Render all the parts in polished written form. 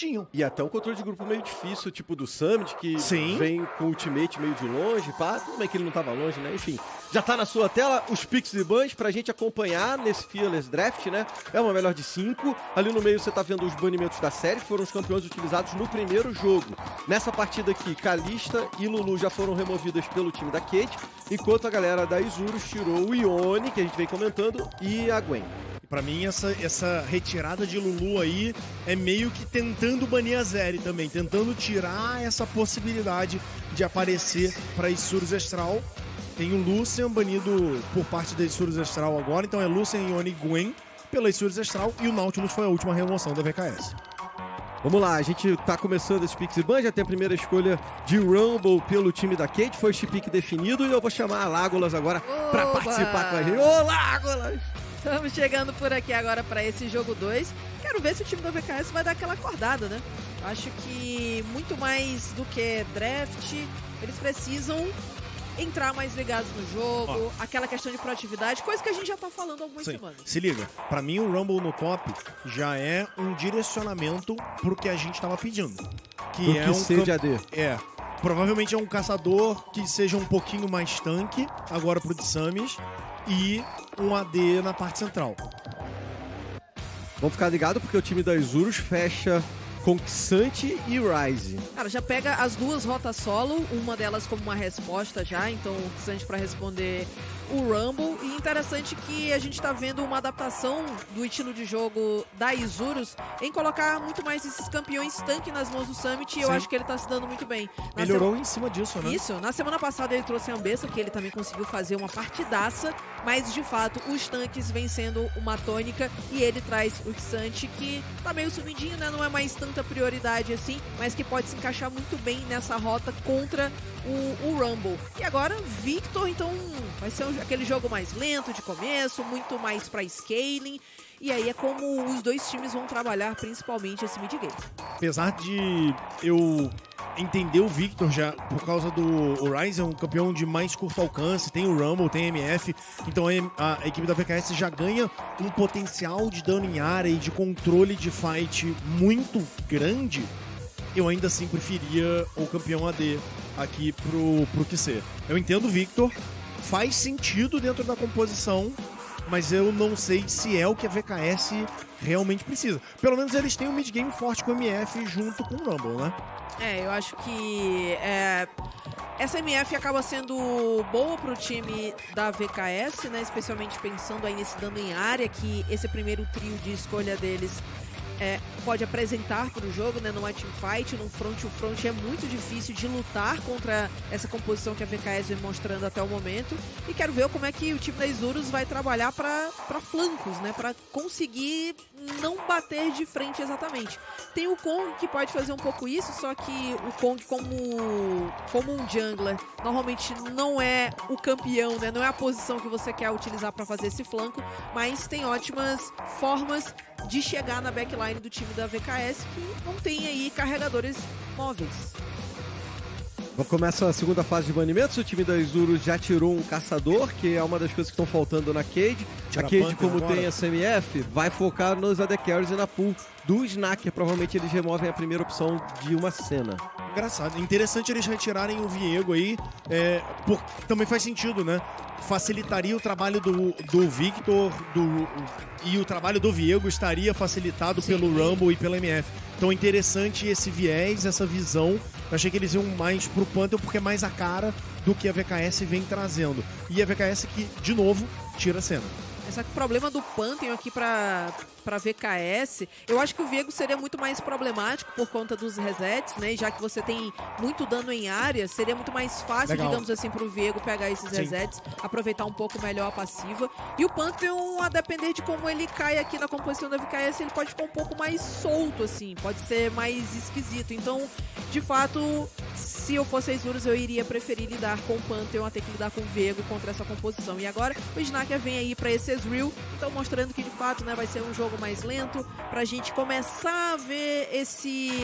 tinham. E até um controle de grupo meio difícil, tipo do Summit, que Sim. vem com o ultimate meio de longe, pá. Tudo bem que ele não tava longe, né? Enfim, já tá na sua tela os picks e bans pra gente acompanhar nesse Fearless Draft, né? É uma melhor de 5. Ali no meio você tá vendo os banimentos da série, que foram os campeões utilizados no primeiro jogo. Nessa partida aqui, Kalista e Lulu já foram removidas pelo time da Cade, enquanto a galera da Isurus tirou o Ione, que a gente vem comentando, e a Gwen. Pra mim, essa retirada de Lulu aí é meio que tentando banir a Zeri também, tentando tirar essa possibilidade de aparecer pra Isurus Astral. Tem o Lucian banido por parte da Isurus Astral agora, então é Lucian, Ione e Gwen pela Isurus Astral, e o Nautilus foi a última remoção da VKS. Vamos lá, a gente tá começando esse Pix e Ban, já tem a primeira escolha de Rumble pelo time da Cade, foi o pick definido, e eu vou chamar a Lágolas agora pra participar com a gente. Ô, Lágolas! Estamos chegando por aqui agora para esse jogo 2. Quero ver se o time da VKS vai dar aquela acordada, né? Acho que muito mais do que draft, eles precisam entrar mais ligados no jogo, aquela questão de proatividade, coisa que a gente já tá falando há algumas semanas. Se liga, pra mim o Rumble no top já é um direcionamento pro que a gente tava pedindo. Que é um de AD. Provavelmente é um caçador que seja um pouquinho mais tanque, agora pro Tsamis, e um AD na parte central. Vamos ficar ligado porque o time da Isurus fecha com Xante e Ryze. Cara, já pega as duas rotas solo, uma delas como uma resposta já, então o Xante para responder o Rumble. E interessante que a gente tá vendo uma adaptação do estilo de jogo da Isurus em colocar muito mais esses campeões tanque nas mãos do Summit, e eu acho que ele tá se dando muito bem. Melhorou em cima disso, né? Isso, na semana passada ele trouxe a Ambessa, que ele também conseguiu fazer uma partidaça, mas de fato os tanques vem sendo uma tônica, e ele traz o Xante, que tá meio sumidinho, né? Não é mais tanta prioridade assim, mas que pode se encaixar muito bem nessa rota contra o Rumble. E agora, Victor, então vai ser aquele jogo mais lento de começo, muito mais pra scaling, e aí é como os dois times vão trabalhar principalmente esse mid-game. Apesar de eu entender o Victor já por causa do Ryze, é um campeão de mais curto alcance, tem o Rumble, tem a MF, então a equipe da VKS já ganha um potencial de dano em área e de controle de fight muito grande. Eu ainda assim preferia o campeão AD aqui pro QC. Eu entendo o Victor, faz sentido dentro da composição, mas eu não sei se é o que a VKS realmente precisa. Pelo menos eles têm um mid-game forte com o MF junto com o Rumble, né? Eu acho que essa MF acaba sendo boa pro time da VKS, né? Especialmente pensando aí nesse dano em área, que esse primeiro trio de escolha deles pode apresentar para o jogo, né? Não é teamfight, no front, o front é muito difícil de lutar contra essa composição que a VKS vem mostrando até o momento, e quero ver como é que o time da Isurus vai trabalhar para flancos, né? Para conseguir não bater de frente exatamente. Tem o Kong que pode fazer um pouco isso, só que o Kong como um jungler normalmente não é o campeão, né? Não é a posição que você quer utilizar para fazer esse flanco, mas tem ótimas formas de chegar na backline do time da VKS, que não tem aí carregadores móveis. Começa a segunda fase de banimentos, o time da Isurus já tirou um caçador, que é uma das coisas que estão faltando na Cade. A Cade, como tem a CMF, vai focar nos AD Carries e na pool do Snaker. Provavelmente eles removem a primeira opção de uma cena. Engraçado, interessante eles retirarem o Viego aí, também faz sentido, né? Facilitaria o trabalho do Victor e o trabalho do Viego estaria facilitado pelo Rumble e pela MF. Então é interessante esse viés, essa visão. Eu achei que eles iam mais pro Pantheon porque é mais a cara do que a VKS vem trazendo. E a VKS que, de novo, tira a cena. Só que o problema do Pantheon aqui pra VKS, eu acho que o Viego seria muito mais problemático por conta dos resets, né? E já que você tem muito dano em área, seria muito mais fácil, digamos assim, pro Viego pegar esses resets, aproveitar um pouco melhor a passiva. E o Pantheon, a depender de como ele cai aqui na composição da VKS, ele pode ficar um pouco mais solto, assim, pode ser mais esquisito. Então, de fato, se eu fosse a Isurus, eu iria preferir lidar com o Pantheon a ter que lidar com o Viego contra essa composição. E agora, o Snaker vem aí pra esse Ezreal, então mostrando que, de fato, né, vai ser um jogo mais lento, pra gente começar a ver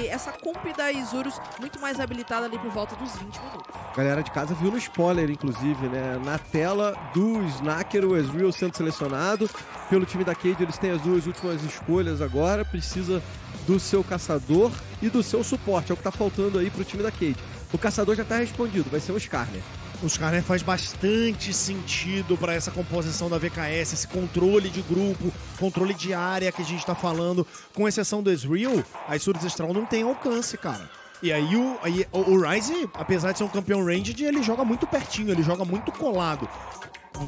essa comp da Isurus muito mais habilitada ali por volta dos 20 minutos. Galera de casa viu no spoiler, inclusive, né? Na tela do Snaker, o Ezreal sendo selecionado pelo time da Cade. Eles têm as duas últimas escolhas agora, precisa do seu caçador e do seu suporte. É o que tá faltando aí pro time da Cade. O caçador já tá respondido, vai ser o Skarner. O Skarner faz bastante sentido para essa composição da VKS, esse controle de grupo, controle de área que a gente tá falando. Com exceção do Ezreal, a Isurus Astral não tem alcance, cara. E aí o Ryze, apesar de ser um campeão ranged, ele joga muito pertinho, ele joga muito colado.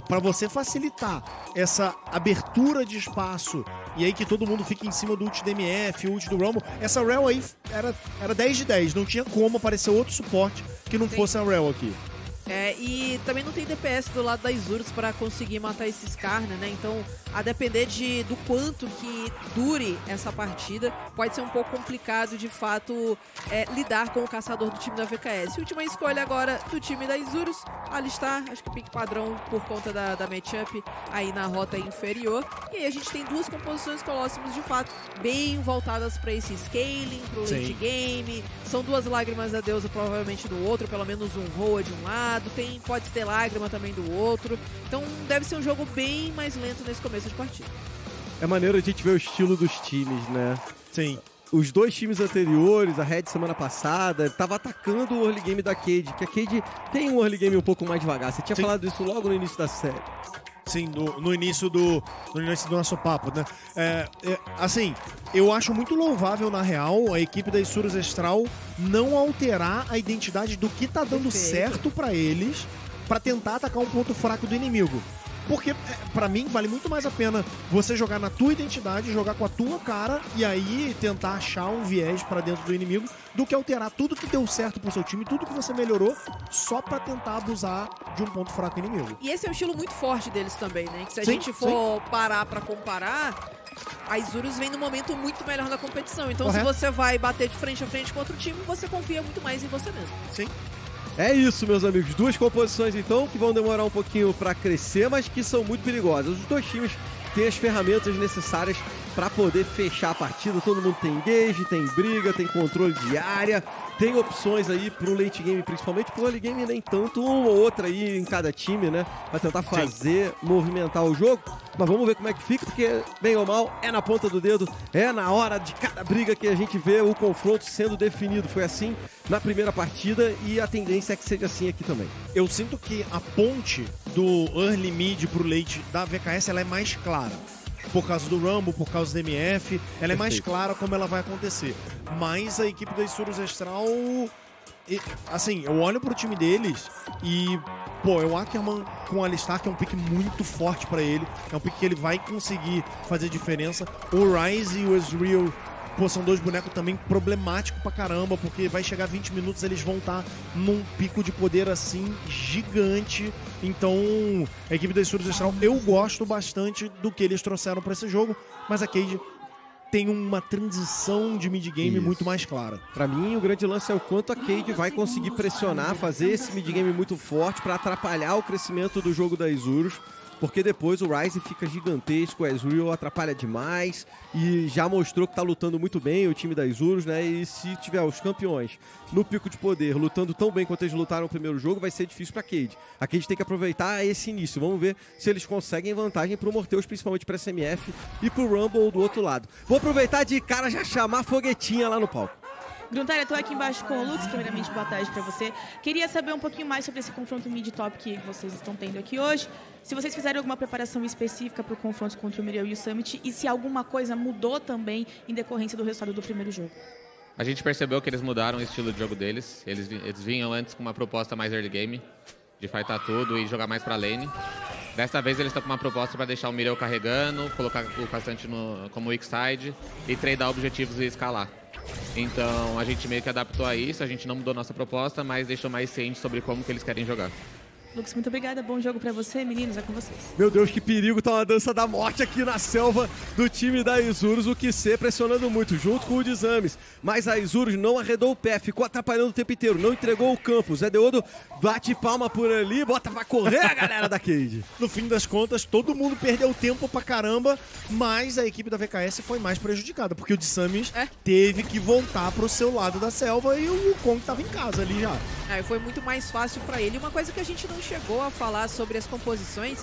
Para você facilitar essa abertura de espaço e aí que todo mundo fica em cima do ult do MF, ult do Rumble, essa Rell aí era 10 de 10, não tinha como aparecer outro suporte que não fosse a Rell aqui. E também não tem DPS do lado da Isurus para conseguir matar esse Skarner, né? Então, a depender do quanto que dure essa partida, pode ser um pouco complicado, de fato, lidar com o caçador do time da VKS. Última escolha agora do time da Isurus, Alistar, acho que pique padrão por conta da matchup aí na rota inferior. E aí a gente tem duas composições Colossus, de fato, bem voltadas para esse scaling, pro late game. São duas lágrimas da deusa, provavelmente do outro, pelo menos um Roa de um lado. Pode ter lágrima também do outro. Então deve ser um jogo bem mais lento nesse começo de partida. É maneiro a gente ver o estilo dos times, né? Sim. Os dois times anteriores, a Red semana passada, tava atacando o early game da Cade, que a Cade tem um early game um pouco mais devagar. Você tinha falado isso logo no início da série. Sim, no início do nosso papo, né? Assim, eu acho muito louvável, na real, a equipe da Isurus Astral não alterar a identidade do que tá dando certo pra eles pra tentar atacar um ponto fraco do inimigo. Porque, pra mim, vale muito mais a pena você jogar na tua identidade, jogar com a tua cara e aí tentar achar um viés pra dentro do inimigo, do que alterar tudo que deu certo pro seu time, tudo que você melhorou, só pra tentar abusar de um ponto fraco inimigo. E esse é um estilo muito forte deles também, né? Que se a gente for parar pra comparar, a Isurus vem num momento muito melhor da competição. Então, se você vai bater de frente a frente com outro time, você confia muito mais em você mesmo. Sim. É isso, meus amigos. Duas composições, então, que vão demorar um pouquinho pra crescer, mas que são muito perigosas. Os dois times têm as ferramentas necessárias pra poder fechar a partida. Todo mundo tem engage, tem briga, tem controle de área, tem opções aí pro late game, principalmente pro early game, nem tanto, uma ou outra aí em cada time, né? Pra tentar fazer, movimentar o jogo. Mas vamos ver como é que fica, porque, bem ou mal, é na ponta do dedo, é na hora de cada briga que a gente vê o confronto sendo definido. Foi assim na primeira partida e a tendência é que seja assim aqui também. Eu sinto que a ponte do early mid pro late da VKS ela é mais clara. Por causa do Rumble, por causa do MF, ela é mais clara como ela vai acontecer. Mas a equipe da Isurus Astral, assim, eu olho pro time deles e, pô, o Ackerman com o Alistar, que é um pick muito forte pra ele, é um pick que ele vai conseguir fazer diferença. O Ryze e o Ezreal, pô, são dois bonecos também problemáticos pra caramba, porque vai chegar 20 minutos, eles vão estar num pico de poder assim gigante. Então, a equipe da Isurus Astral, eu gosto bastante do que eles trouxeram pra esse jogo, mas a Cade tem uma transição de mid-game muito mais clara. Pra mim, o grande lance é o quanto a Cade vai conseguir pressionar, fazer esse mid-game muito forte pra atrapalhar o crescimento do jogo da Isurus. Porque depois o Ryze fica gigantesco, o Ezreal atrapalha demais e já mostrou que tá lutando muito bem o time da Isurus, né? E se tiver os campeões no pico de poder lutando tão bem quanto eles lutaram no primeiro jogo, vai ser difícil pra Cade. A Cade tem que aproveitar esse início. Vamos ver se eles conseguem vantagem pro Morteus, principalmente pra SMF e pro Rumble do outro lado. Vou aproveitar de cara já chamar a foguetinha lá no palco. Gruntalha, tô aqui embaixo com o Lux, primeiramente boa tarde pra você. Queria saber um pouquinho mais sobre esse confronto mid-top que vocês estão tendo aqui hoje. Se vocês fizeram alguma preparação específica pro confronto contra o Miriel e o Summit e se alguma coisa mudou também em decorrência do resultado do primeiro jogo. A gente percebeu que eles mudaram o estilo de jogo deles. Eles vinham antes com uma proposta mais early game, de fightar tudo e jogar mais pra lane. Dessa vez eles estão com uma proposta para deixar o Miriel carregando, colocar o Caçante como weak side e tradear objetivos e escalar. Então a gente meio que adaptou a isso, a gente não mudou nossa proposta, mas deixou mais ciente sobre como que eles querem jogar. Lux, muito obrigada, bom jogo pra você, meninos, é com vocês. Meu Deus, que perigo, tá uma dança da morte aqui na selva do time da Isurus, o QC pressionando muito, junto com o Desames. Mas a Isurus não arredou o pé, ficou atrapalhando o tempo inteiro, não entregou o campo. Zé Deodo bate palma por ali, bota pra correr a galera da Cade. No fim das contas, todo mundo perdeu tempo pra caramba, mas a equipe da VKS foi mais prejudicada, porque o Desames teve que voltar pro seu lado da selva e o Kong tava em casa ali já. Foi muito mais fácil pra ele. Uma coisa que a gente não chegou a falar sobre as composições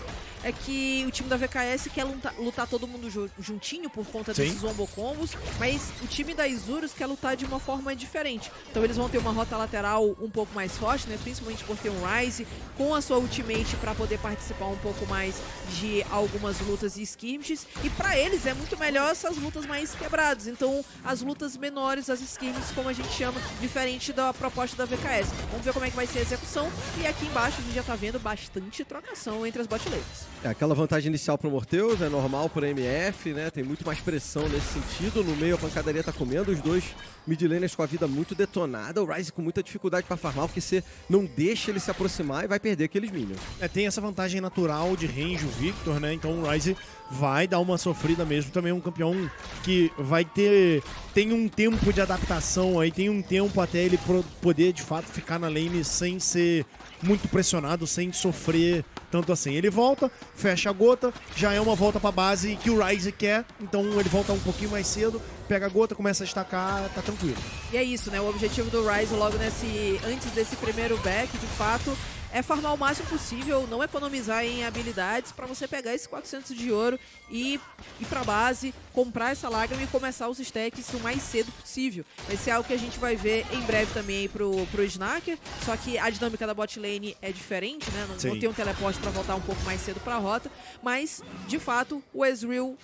é que o time da VKS quer lutar todo mundo juntinho por conta desses wombo combos, mas o time da Isurus quer lutar de uma forma diferente. Então eles vão ter uma rota lateral um pouco mais forte, né? Principalmente por ter um Ryze com a sua ultimate para poder participar um pouco mais de algumas lutas e skirmishes. E para eles é muito melhor essas lutas mais quebradas. Então as lutas menores, as skirmishes, como a gente chama, diferente da proposta da VKS. Vamos ver como é que vai ser a execução. E aqui embaixo a gente já tá vendo bastante trocação entre as bot lanes. Aquela vantagem inicial pro Morteus, é normal pro MF, né? Tem muito mais pressão nesse sentido. No meio a pancadaria tá comendo, os dois mid laners com a vida muito detonada. O Ryze com muita dificuldade pra farmar, porque você não deixa ele se aproximar e vai perder aqueles minions. Tem essa vantagem natural de range, o Victor, né? Então o Ryze vai dar uma sofrida mesmo. Também é um campeão que vai ter... Tem um tempo de adaptação aí, tem um tempo até ele poder, de fato, ficar na lane sem ser muito pressionado, sem sofrer tanto assim. Ele volta, fecha a gota, já é uma volta pra base que o Ryze quer, então ele volta um pouquinho mais cedo, pega a gota, começa a estacar, tá tranquilo. E é isso, né? O objetivo do Ryze logo antes desse primeiro back, de fato, é farmar o máximo possível, não economizar em habilidades para você pegar esse 400 de ouro e ir pra base, comprar essa lágrima e começar os stacks o mais cedo possível. Esse é algo que a gente vai ver em breve também aí pro Snaker, só que a dinâmica da bot lane é diferente, né? Não tem um teleporte para voltar um pouco mais cedo pra rota, mas, de fato, o Ezreal...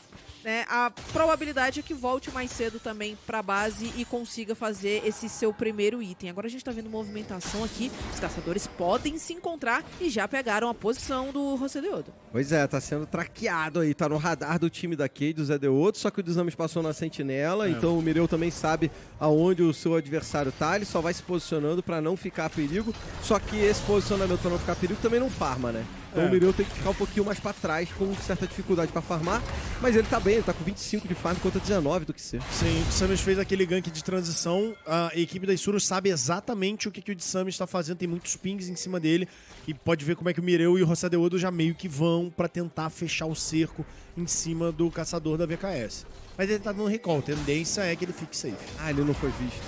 né, a probabilidade é que volte mais cedo também pra base e consiga fazer esse seu primeiro item. Agora a gente tá vendo movimentação aqui, os caçadores podem se encontrar e já pegaram a posição do Rosedeodo. Pois é, tá sendo traqueado aí, tá no radar do time da Cade, do Zedeodo, só que o Desames passou na sentinela, então o Mireu também sabe aonde o seu adversário tá, ele só vai se posicionando pra não ficar a perigo, só que esse posicionamento pra não ficar a perigo também não farma, né? Então o Mireu tem que ficar um pouquinho mais pra trás, com certa dificuldade pra farmar, mas ele tá bem, ele tá com 25 de farm contra 19 do que ser. Sim, o Dissames fez aquele gank de transição, a equipe da Isurus sabe exatamente o que o Dissames tá fazendo, tem muitos pings em cima dele, e pode ver como é que o Mireu e o Rosadeodo já meio que vão pra tentar fechar o cerco em cima do caçador da VKS. Mas ele tá dando recall, a tendência é que ele fique safe. Ele não foi visto.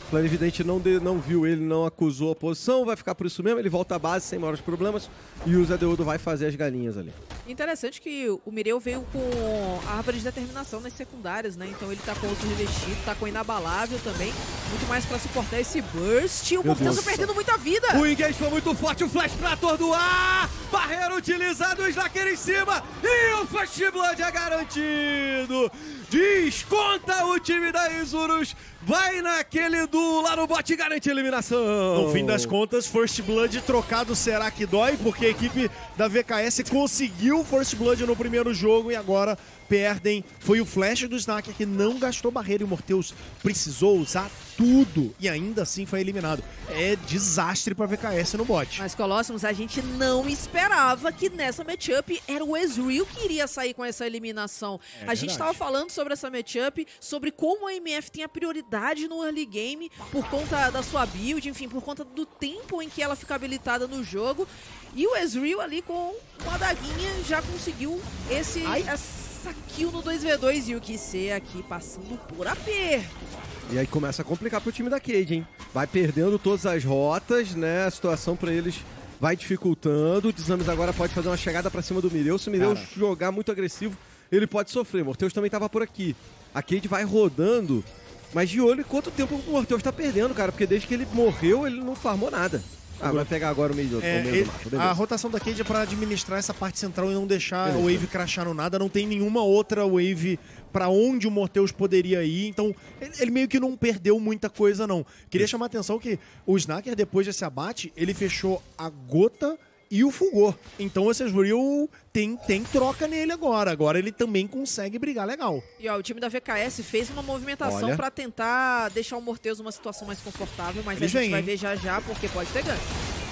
O Plano Evidente não viu ele, não acusou a posição, vai ficar por isso mesmo, ele volta à base sem maiores problemas e o Zedeodo vai fazer as galinhas ali. Interessante que o Mireu veio com a árvore de determinação nas secundárias, né? Então ele tá com outro revestido, tá com inabalável também, muito mais pra suportar esse burst. O Morteus perdendo muita vida. O engage foi muito forte, o flash pra atordoar, barreira utilizada, o Slacker em cima e o First Blood é garantido. Desconta o time da Isurus, vai naquele duo lá no bot e garante a eliminação. No fim das contas, First Blood trocado será que dói? Porque a equipe da VKS conseguiu First Blood no primeiro jogo e agora perdem. Foi o flash do Snaker que não gastou barreira e o Morteus precisou usar tudo e ainda assim foi eliminado. É desastre pra VKS no bot. Mas, Colossus, a gente não esperava que nessa matchup era o Ezreal que iria sair com essa eliminação. A gente tava falando sobre essa matchup, sobre como a MF tem a prioridade no early game por conta da sua build, enfim, por conta do tempo em que ela fica habilitada no jogo. E o Ezreal ali com uma adaguinha já conseguiu essa kill no 2v2 e o QC aqui passando por aperto. E aí começa a complicar pro time da Cade, hein? Vai perdendo todas as rotas, né? A situação pra eles vai dificultando. O Desames agora pode fazer uma chegada pra cima do Mireu. Se o Mireu jogar muito agressivo, ele pode sofrer. O Morteus também tava por aqui. A Cade vai rodando, mas de olho em quanto tempo o Morteus tá perdendo, cara. Porque desde que ele morreu, ele não farmou nada. Vai pegar agora o meio do mapa. A rotação da Cade é pra administrar essa parte central e não deixar a wave crashar no nada. Não tem nenhuma outra wave pra onde o Morteus poderia ir. Então, ele meio que não perdeu muita coisa, não. Queria chamar a atenção que o Snaker, depois desse abate, ele fechou a gota e o Fulgor. Então, esse Ezreal tem troca nele agora. Agora ele também consegue brigar legal. E ó, o time da VKS fez uma movimentação pra tentar deixar o Morteus numa situação mais confortável, mas a gente vai ver já, porque pode ter ganho.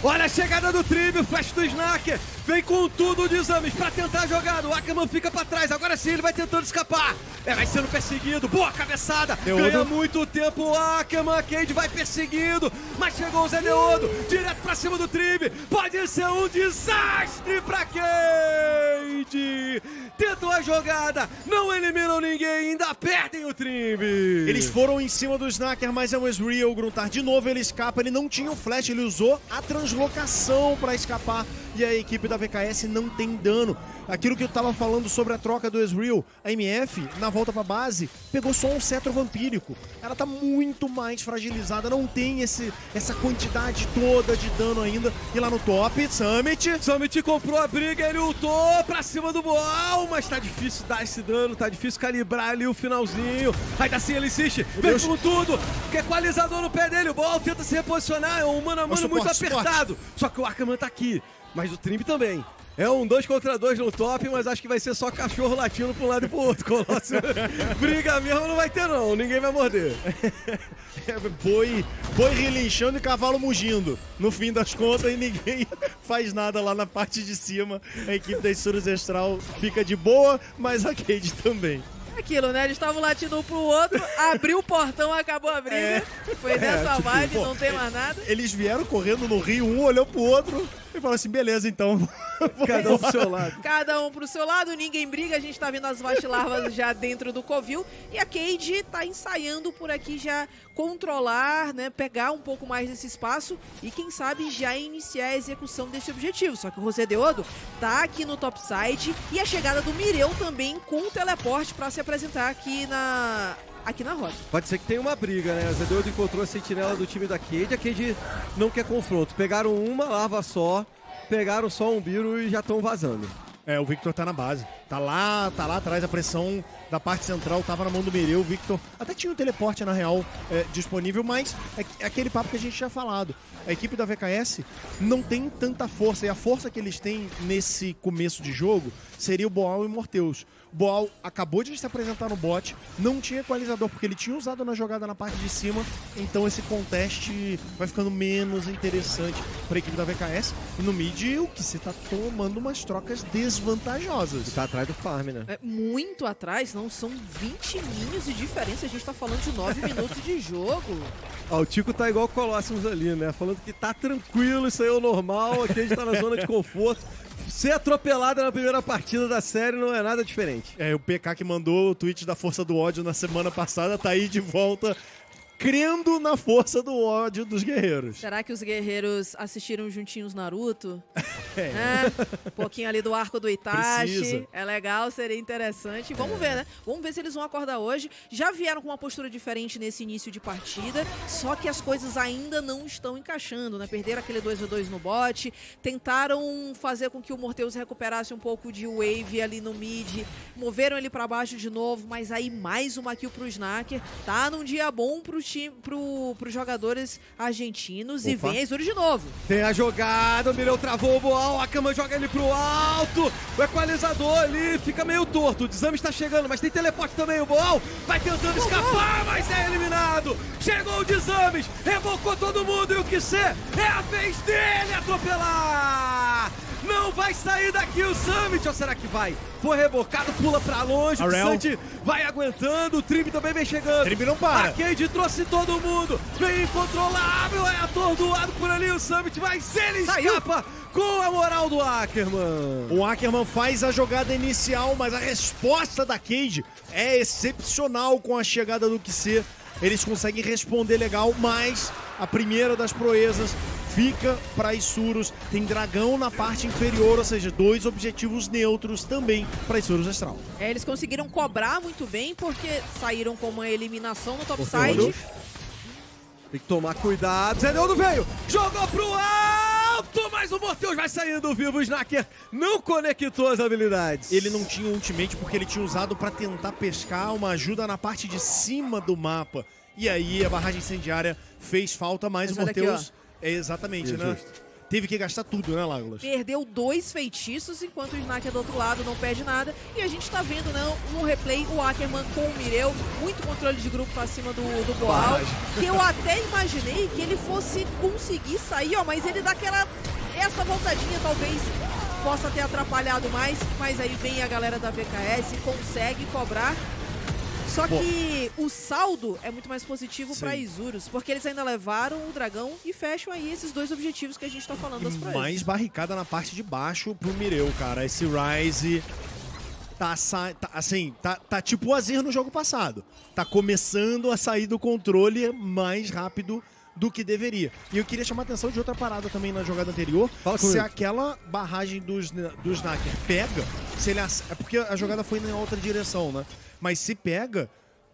Olha a chegada do Tribe, o flash do Snaker. Vem com tudo o Desames pra tentar a jogada. O Ackerman fica pra trás. Agora sim ele vai tentando escapar. Vai sendo perseguido. Boa cabeçada. Ganha muito tempo o Ackerman. A Cade vai perseguindo. Mas chegou o Zedeodo. Direto pra cima do Tribe. Pode ser um desastre pra Cade. Tentam a jogada. Não eliminam ninguém. Ainda perdem o Tribe. Eles foram em cima do Snaker, mas é o Ezreal. O Gruntar de novo ele escapa. Ele não tinha o flash. Ele usou a translocação pra escapar. E a equipe da VKS não tem dano. aquilo que eu tava falando sobre a troca do Ezreal, a MF, na volta pra base, pegou só um cetro vampírico. Ela tá muito mais fragilizada, não tem essa quantidade toda de dano ainda. E lá no top, Summit comprou a briga, ele ultou pra cima do Boal, mas tá difícil dar esse dano, tá difícil calibrar ali o finalzinho. Ainda assim ele insiste, vem com tudo, que equalizador no pé dele, o Boal tenta se reposicionar, é um mano a mano muito apertado. Só que o Ackerman tá aqui, mas o Trimby também. É um 2 contra 2 no top, mas acho que vai ser só cachorro latindo pra um lado e pro outro. Colossus. Briga mesmo não vai ter não, ninguém vai morder. Boi relinchando e cavalo mugindo. No fim das contas, e ninguém faz nada lá na parte de cima. A equipe da Isurus Astral fica de boa, mas a Cade também. Aquilo, né? Eles estavam latindo um pro outro, abriu o portão, acabou a briga. Foi dessa vibe, não tem mais nada. Eles vieram correndo no rio, um olhou pro outro e falou assim, beleza, então. Cada um pro seu lado. Cada um pro seu lado, ninguém briga. A gente tá vendo as vastilarvas já dentro do covil. E a Cade tá ensaiando por aqui já controlar, né? Pegar um pouco mais desse espaço e quem sabe já iniciar a execução desse objetivo. Só que o José Deodo tá aqui no topside e a chegada do Mireu também com o teleporte pra se apresentar aqui na roda. Pode ser que tenha uma briga, né? O Zedeodo encontrou a sentinela do time da Cade. A Cade não quer confronto. Pegaram uma larva só, pegaram só um Biro e já estão vazando. O Victor tá na base. Tá lá atrás, a pressão da parte central tava na mão do Mireu. O Victor até tinha o teleporte, na real, disponível, mas é aquele papo que a gente tinha falado. A equipe da VKS não tem tanta força, e a força que eles têm nesse começo de jogo seria o Boal e o Morteus. O Boal acabou de se apresentar no bot, não tinha equalizador, porque ele tinha usado na jogada na parte de cima, então esse contest vai ficando menos interessante para a equipe da VKS. E no mid, o que você tá tomando umas trocas desvantajosas. Tá atrás do farm, né? Muito atrás, não, são 20 minions de diferença, a gente tá falando de 9 minutos de jogo. O Tico tá igual o Colossus ali, né? Falando que tá tranquilo, isso aí é o normal, aqui a gente tá na zona de conforto. Ser atropelada na primeira partida da série não é nada diferente. O PK que mandou o tweet da Força do Ódio na semana passada tá aí de volta, crendo na força do ódio dos guerreiros. Será que os guerreiros assistiram juntinhos Naruto? Um pouquinho ali do arco do Itachi. Precisa. É legal, seria interessante. Vamos ver, né? Vamos ver se eles vão acordar hoje. Já vieram com uma postura diferente nesse início de partida, só que as coisas ainda não estão encaixando, né? Perderam aquele 2v2 no bot, tentaram fazer com que o Morteus recuperasse um pouco de wave ali no mid, moveram ele pra baixo de novo, mas aí mais uma kill pro Snaker. Tá num dia bom pros jogadores argentinos. E vem a Isurus de novo. Tem a jogada, o Mireu travou o Boal, a Akama joga ele pro alto, o equalizador ali fica meio torto, o Desame está chegando, mas tem teleporte também, o Boal vai tentando escapar, mas é eliminado. Chegou o Desames, revocou todo mundo e o QC é a vez dele atropelar. Não vai sair daqui o Summit, ou será que vai? Foi rebocado, pula pra longe, o Santi vai aguentando, o Trimby também vem chegando. O Trimby não para. A Cade trouxe todo mundo, vem incontrolável, é atordoado por ali o Summit, mas ele escapa com a moral do Ackerman. O Ackerman faz a jogada inicial, mas a resposta da Cade é excepcional com a chegada do QC. Eles conseguem responder legal, mas a primeira das proezas fica para Isurus. Tem dragão na parte inferior, ou seja, 2 objetivos neutros também para Isurus Astral. Eles conseguiram cobrar muito bem, porque saíram com uma eliminação no topside. Tem que tomar cuidado. Zedeodo veio, jogou pro alto, mas o Morteus vai saindo vivo. O Snaker não conectou as habilidades. Ele não tinha ultimate porque ele tinha usado para tentar pescar uma ajuda na parte de cima do mapa. E aí a barragem incendiária fez falta, mas o Morteus... Exatamente, né? Teve que gastar tudo, né, Lágolas? Perdeu 2 feitiços, enquanto o Snaker do outro lado não perde nada. E a gente tá vendo, né, no replay, o Ackerman com o Mireu, muito controle de grupo pra cima do Boal. Que eu até imaginei que ele fosse conseguir sair, ó, mas ele dá essa voltadinha, talvez possa ter atrapalhado mais. Mas aí vem a galera da VKS, consegue cobrar. Só que o saldo é muito mais positivo para Isurus, porque eles ainda levaram o dragão e fecham aí esses 2 objetivos que a gente tá falando das proezas. Mais barricada na parte de baixo pro Mireu, cara. Esse Ryze tá tipo o Azir no jogo passado. Tá começando a sair do controle mais rápido do que deveria. E eu queria chamar a atenção de outra parada também na jogada anterior. Se aquela barragem do Snaker pega, se ele é porque a jogada foi em outra direção, né? Mas se pega,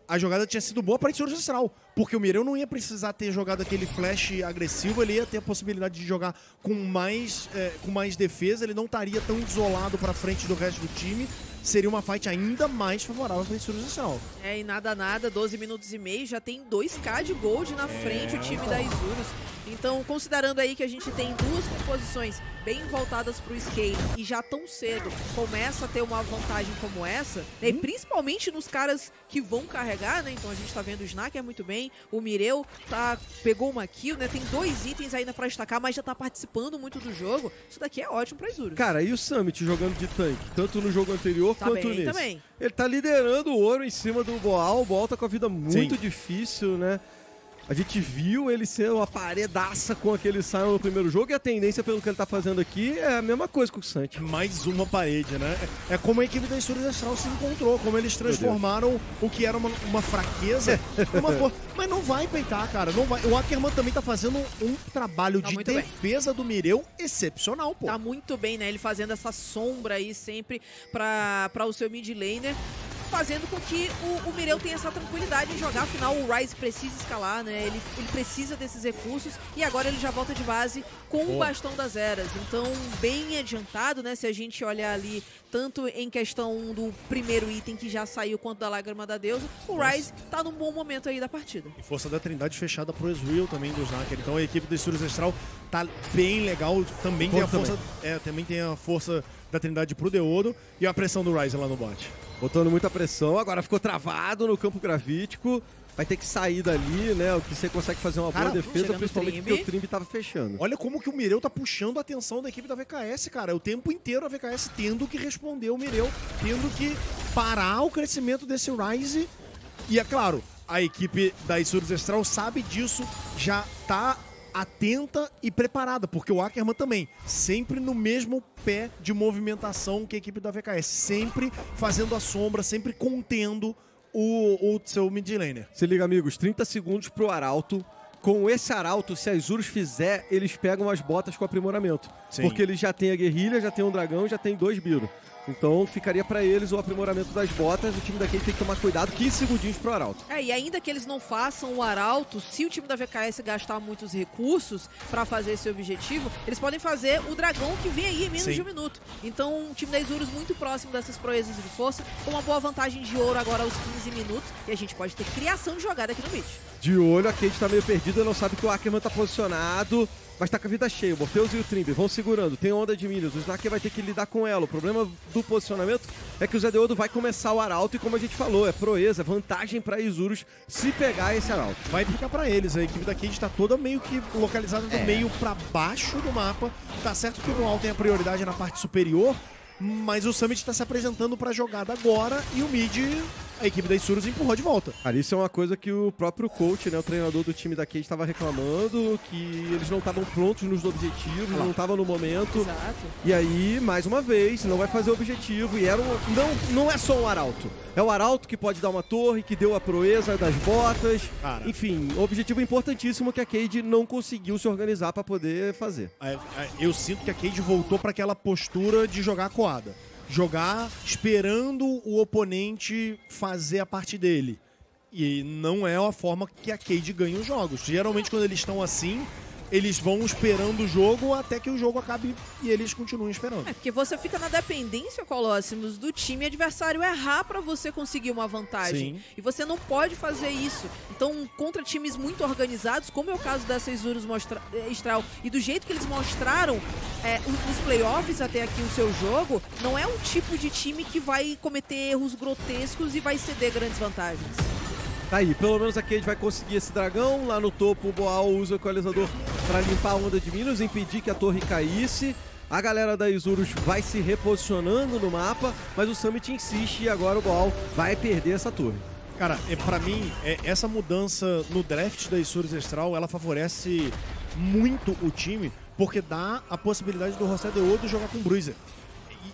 a jogada tinha sido boa para Isurus Astral, porque o Mireu não ia precisar ter jogado aquele flash agressivo, ele ia ter a possibilidade de jogar com mais defesa, ele não estaria tão isolado para frente do resto do time, seria uma fight ainda mais favorável para Isurus Astral. E nada, 12 minutos e meio, já tem 2k de gold na frente o time da Isurus. Então, considerando aí que a gente tem duas composições bem voltadas pro Scale e já tão cedo começa a ter uma vantagem como essa, né? E principalmente nos caras que vão carregar, né? Então a gente tá vendo o Snaker muito bem, o Mireu pegou uma kill, né? Tem 2 itens ainda pra destacar, mas já tá participando muito do jogo. Isso daqui é ótimo pra Isurus. Cara, e o Summit jogando de tanque, tanto no jogo anterior quanto nesse? Também. Ele tá liderando o ouro em cima do Boal, o Boal tá com a vida muito difícil, né? A gente viu ele ser uma paredaça com aquele Sion no primeiro jogo e a tendência, pelo que ele tá fazendo aqui, é a mesma coisa que o Santi. Mais uma parede, né? É como a equipe da Isurus Astral se encontrou, como eles transformaram o que era uma fraqueza numa força. Mas não vai peitar, cara. Não vai. O Ackerman também tá fazendo um trabalho de defesa do Mireu excepcional, pô. Tá muito bem, né? Ele fazendo essa sombra aí sempre pra o seu mid laner, fazendo com que o Mireu tenha essa tranquilidade em jogar. Afinal, o Ryze precisa escalar, né? Ele precisa desses recursos e agora ele já volta de base com o Bastão das Eras. Então, bem adiantado, né? Se a gente olhar ali, tanto em questão do primeiro item que já saiu, quanto da Lágrima da Deusa, o Ryze tá num bom momento aí da partida. E força da Trindade fechada pro Ezreal também do Snaker. Então a equipe da Isurus Astral tá bem legal. Também tem a força. Também tem a força da Trindade pro Deodo e a pressão do Ryze lá no bot. Botando muita pressão, agora ficou travado no campo gravítico. Vai ter que sair dali, né? O que você consegue fazer uma boa defesa, principalmente porque o Trimby tava fechando. Olha como que o Mireu tá puxando a atenção da equipe da VKS, cara. O tempo inteiro a VKS tendo que responder o Mireu, tendo que parar o crescimento desse Ryze. E é claro, a equipe da Isurus Astral sabe disso, já tá atenta e preparada, porque o Ackerman também, sempre no mesmo pé de movimentação que a equipe da VKS, sempre fazendo a sombra, sempre contendo o seu mid laner. Se liga, amigos, 30 segundos pro Arauto. Com esse Arauto, se a Isurus fizer, eles pegam as botas com aprimoramento. Sim. Porque eles já tem a guerrilha, já tem um dragão, já tem 2 Biro. Então ficaria pra eles o aprimoramento das botas. O time daqui tem que tomar cuidado. 15 segundinhos pro Arauto. E ainda que eles não façam o Arauto, se o time da VKS gastar muitos recursos pra fazer esse objetivo, eles podem fazer o dragão que vem aí em menos de 1 minuto. Então o time da Isurus muito próximo dessas proezas de força, com uma boa vantagem de ouro agora aos 15 minutos. E a gente pode ter criação de jogada aqui no mid. De olho, a Cade tá meio perdida, não sabe que o Ackerman tá posicionado, mas tá com a vida cheia. O Morpheus e o Trimby vão segurando, tem onda de minions, o Snaker vai ter que lidar com ela. O problema do posicionamento é que o Zé Deodo vai começar o Arauto e, como a gente falou, é proeza, vantagem pra Isurus se pegar esse Arauto. Vai ficar pra eles, a equipe da Cade tá toda meio que localizada do meio pra baixo do mapa. Tá certo que o Noal tem a prioridade na parte superior, mas o Summit tá se apresentando pra jogada agora e o mid, a equipe da Isurus empurrou de volta. Cara, isso é uma coisa que o próprio coach, né, o treinador do time da Cade, estava reclamando, que eles não estavam prontos nos objetivos, não estavam no momento. Exato. E aí, mais uma vez, não vai fazer o objetivo. E era não é só um Arauto. É o Arauto que pode dar uma torre, que deu a proeza das botas. Cara, enfim, objetivo importantíssimo que a Cade não conseguiu se organizar para poder fazer. Eu sinto que a Cade voltou para aquela postura de jogar coada. Jogar esperando o oponente fazer a parte dele. E não é a forma que a Cade ganha os jogos. Geralmente, quando eles estão assim, eles vão esperando o jogo até que o jogo acabe e eles continuam esperando. Porque você fica na dependência, Colossimos, do time adversário errar pra você conseguir uma vantagem. Sim. E você não pode fazer isso. Então, contra times muito organizados, como é o caso dessa Isurus Astral, e do jeito que eles mostraram nos playoffs até aqui o seu jogo, não é um tipo de time que vai cometer erros grotescos e vai ceder grandes vantagens. Tá aí, pelo menos a Cade vai conseguir esse dragão. Lá no topo, o Boal usa o equalizador para limpar a onda de minions, impedir que a torre caísse. A galera da Isurus vai se reposicionando no mapa, mas o Summit insiste e agora o Boal vai perder essa torre. Cara, pra mim, essa mudança no draft da Isurus Astral, ela favorece muito o time, porque dá a possibilidade do José Deodo jogar com Bruiser.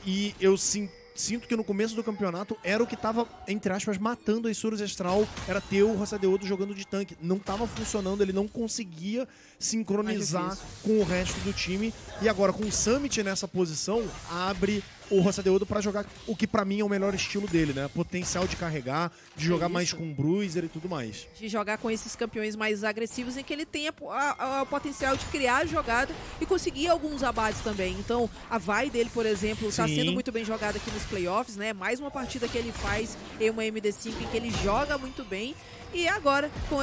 E eu sinto que no começo do campeonato era o que tava, entre aspas, matando a Isurus Astral, era ter o José Deodo jogando de tanque. Não tava funcionando, ele não conseguia sincronizar com o resto do time. E agora, com o Summit nessa posição, abre o Rosadeudo pra jogar o que pra mim é o melhor estilo dele, né? Potencial de carregar, de jogar mais com bruiser e tudo mais. De jogar com esses campeões mais agressivos, em que ele tem o potencial de criar a jogada e conseguir alguns abates também. Então, a vai dele, por exemplo, tá sendo muito bem jogada aqui nos playoffs, né? Mais uma partida que ele faz em uma MD5 em que ele joga muito bem. E agora, com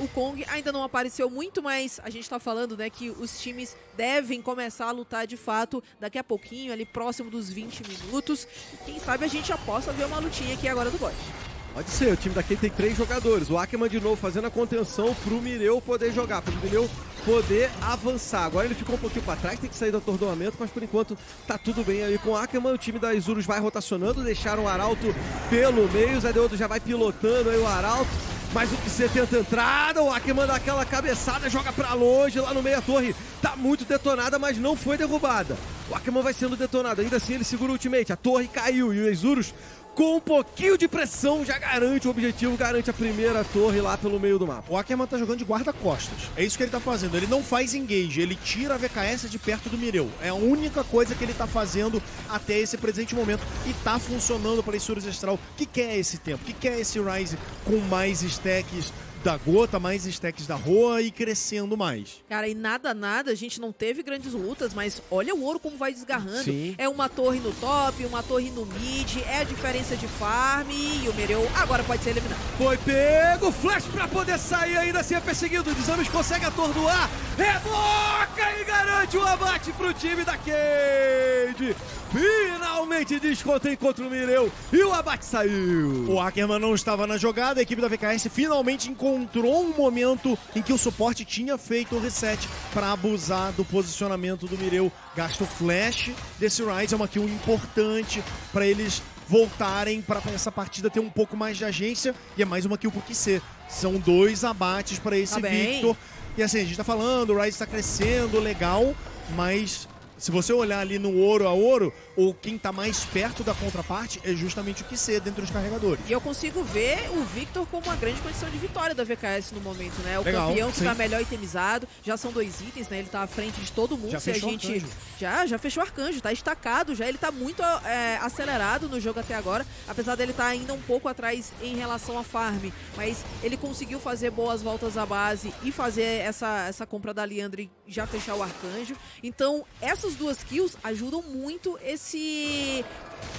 o Kong ainda não apareceu muito, mas a gente tá falando, né, que os times devem começar a lutar de fato daqui a pouquinho, ali próximo dos 20 minutos. E quem sabe a gente já possa ver uma lutinha aqui agora do bot. Pode ser, o time daqui tem 3 jogadores. O Ackerman de novo fazendo a contenção pro Mireu poder jogar, pro Mireu poder avançar. Agora ele ficou um pouquinho pra trás, tem que sair do atordoamento, mas por enquanto tá tudo bem aí com o Ackerman. O time da Isurus vai rotacionando, deixaram o Arauto pelo meio, o Zadeodo já vai pilotando aí o Arauto. Mas o PC tenta entrada, o Ackerman dá aquela cabeçada, joga pra longe, lá no meio a torre tá muito detonada, mas não foi derrubada. O Ackerman vai sendo detonado, ainda assim ele segura o ultimate, a torre caiu e o Isurus com um pouquinho de pressão já garante o objetivo, garante a primeira torre lá pelo meio do mapa. O Ackerman tá jogando de guarda-costas. É isso que ele tá fazendo. Ele não faz engage, ele tira a VKS de perto do Mireu. É a única coisa que ele tá fazendo até esse presente momento. E tá funcionando para a Isurus Astral, que quer esse tempo, que quer esse Rise com mais stacks da Gota, mais stacks da Roa e crescendo mais. Cara, e nada, a gente não teve grandes lutas, mas olha o ouro como vai desgarrando. Sim. É uma torre no top, uma torre no mid, é a diferença de farm e o Mireu agora pode ser eliminado. Foi pego, flash pra poder sair, ainda assim é perseguido, o Desames consegue atordoar, reboca e garante o abate pro time da Cade. Finalmente descontém contra o Mireu e o abate saiu. O Ackerman não estava na jogada, a equipe da VKS finalmente encontrou um momento em que o suporte tinha feito o reset para abusar do posicionamento do Mireu. Gasta o flash desse Rise, é uma kill importante para eles voltarem para essa partida ter um pouco mais de agência e é mais uma kill pro QC. São 2 abates para esse Victor. E assim, a gente tá falando, o Rise tá crescendo, legal, mas se você olhar ali no ouro a ouro, ou quem tá mais perto da contraparte é justamente o QC dentro dos carregadores. E eu consigo ver o Victor como uma grande condição de vitória da VKS no momento, né? O legal, campeão que sim. tá melhor itemizado, já são 2 itens, né? Ele tá à frente de todo mundo. Já fechou o Arcanjo. Já fechou o Arcanjo, tá estacado já, ele tá muito acelerado no jogo até agora, apesar dele tá ainda um pouco atrás em relação a farm, mas ele conseguiu fazer boas voltas à base e fazer essa compra da Liandry e já fechar o Arcanjo. Então, essas 2 kills ajudam muito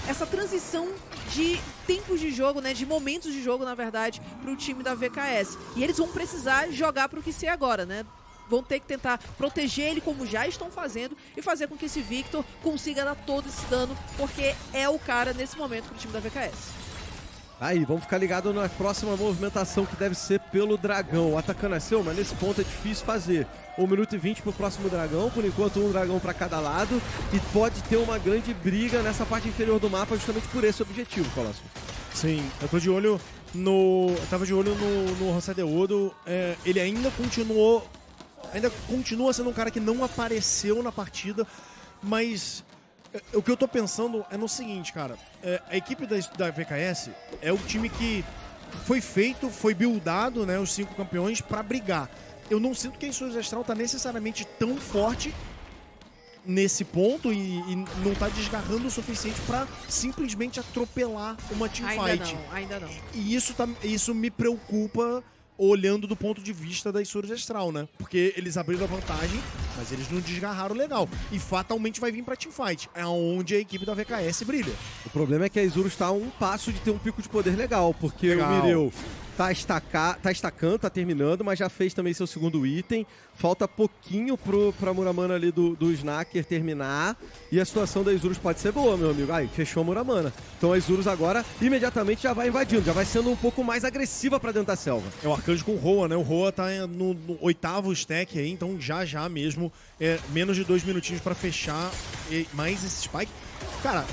essa transição de tempos de jogo, né, de momentos de jogo, na verdade, pro time da VKS. E eles vão precisar jogar pro QC agora, né? Vão ter que tentar proteger ele como já estão fazendo e fazer com que esse Victor consiga dar todo esse dano, porque é o cara nesse momento pro time da VKS. Aí, vamos ficar ligado na próxima movimentação que deve ser pelo dragão. O atacante nasceu, mas nesse ponto é difícil fazer. 1 minuto e 20 pro próximo dragão, por enquanto um dragão para cada lado. E pode ter uma grande briga nessa parte inferior do mapa justamente por esse objetivo, Colosso. Sim, eu tô de olho tava de olho no Rosadeudo. Ele ainda continua sendo um cara que não apareceu na partida, mas o que eu tô pensando é no seguinte, cara. A equipe da VKS é o time que foi buildado, né, os 5 campeões, pra brigar. Eu não sinto que a Isurus Astral tá necessariamente tão forte nesse ponto e não tá desgarrando o suficiente pra simplesmente atropelar uma teamfight. Ainda não. E isso me preocupa olhando do ponto de vista da Isurus Astral, né? Porque eles abriram a vantagem, mas eles não desgarraram legal. E fatalmente vai vir pra teamfight. É onde a equipe da VKS brilha. O problema é que a Isurus tá a um passo de ter um pico de poder legal, porque o Mireu tá estacando, tá terminando, mas já fez também seu segundo item. Falta pouquinho pra Muramana ali do Snaker terminar. E a situação da Isurus pode ser boa, meu amigo. Aí, fechou a Muramana. Então a Isurus agora imediatamente já vai invadindo, já vai sendo um pouco mais agressiva pra dentro da selva. É o Arcanjo com o Roa, né? O Roa tá no 8º stack aí, então já mesmo, menos de 2 minutinhos pra fechar mais esse spike. Cara,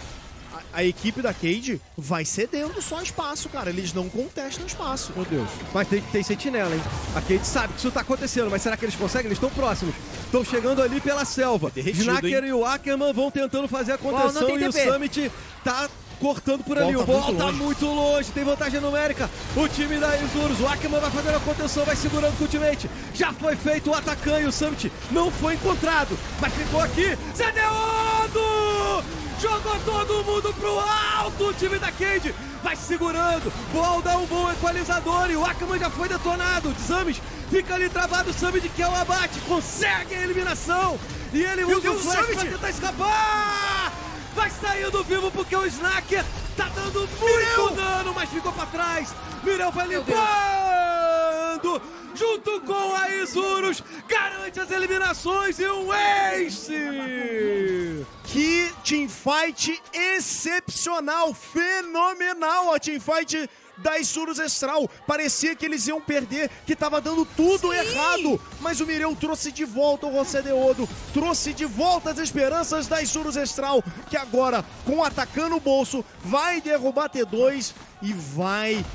a equipe da Cade vai cedendo só espaço, cara. Eles não contestam espaço. Meu Deus. Mas tem sentinela, hein? A Cade sabe que isso tá acontecendo, mas será que eles conseguem? Eles estão próximos. Estão chegando ali pela selva. Snaker e o Ackerman vão tentando fazer a contenção e o Summit tá cortando por ali. O Volta Volta muito longe, tem vantagem numérica. O time da Isurus, o Ackerman vai fazendo a contenção, vai segurando o ultimate. Já foi feito o Atacan e o Summit não foi encontrado, mas ficou aqui. Zedeodo! Jogou todo mundo pro alto, o time da Cade vai segurando. Ball dá um bom equalizador e o Ackerman já foi detonado. O Zamis fica ali travado, o Summit que é o abate, consegue a eliminação. E ele usa o flash pra tentar escapar. Vai saindo vivo porque o Snacker tá dando muito dano, mas ficou pra trás. Mirel vai limpando. Junto com a Isurus, garante as eliminações e um ace! Que teamfight excepcional, fenomenal a teamfight da Isurus Estral. Parecia que eles iam perder, que tava dando tudo errado, mas o Mireu trouxe de volta o José Deodo, trouxe de volta as esperanças da Isurus Estral, que agora, com o Atacan no bolso, vai derrubar T2 e vai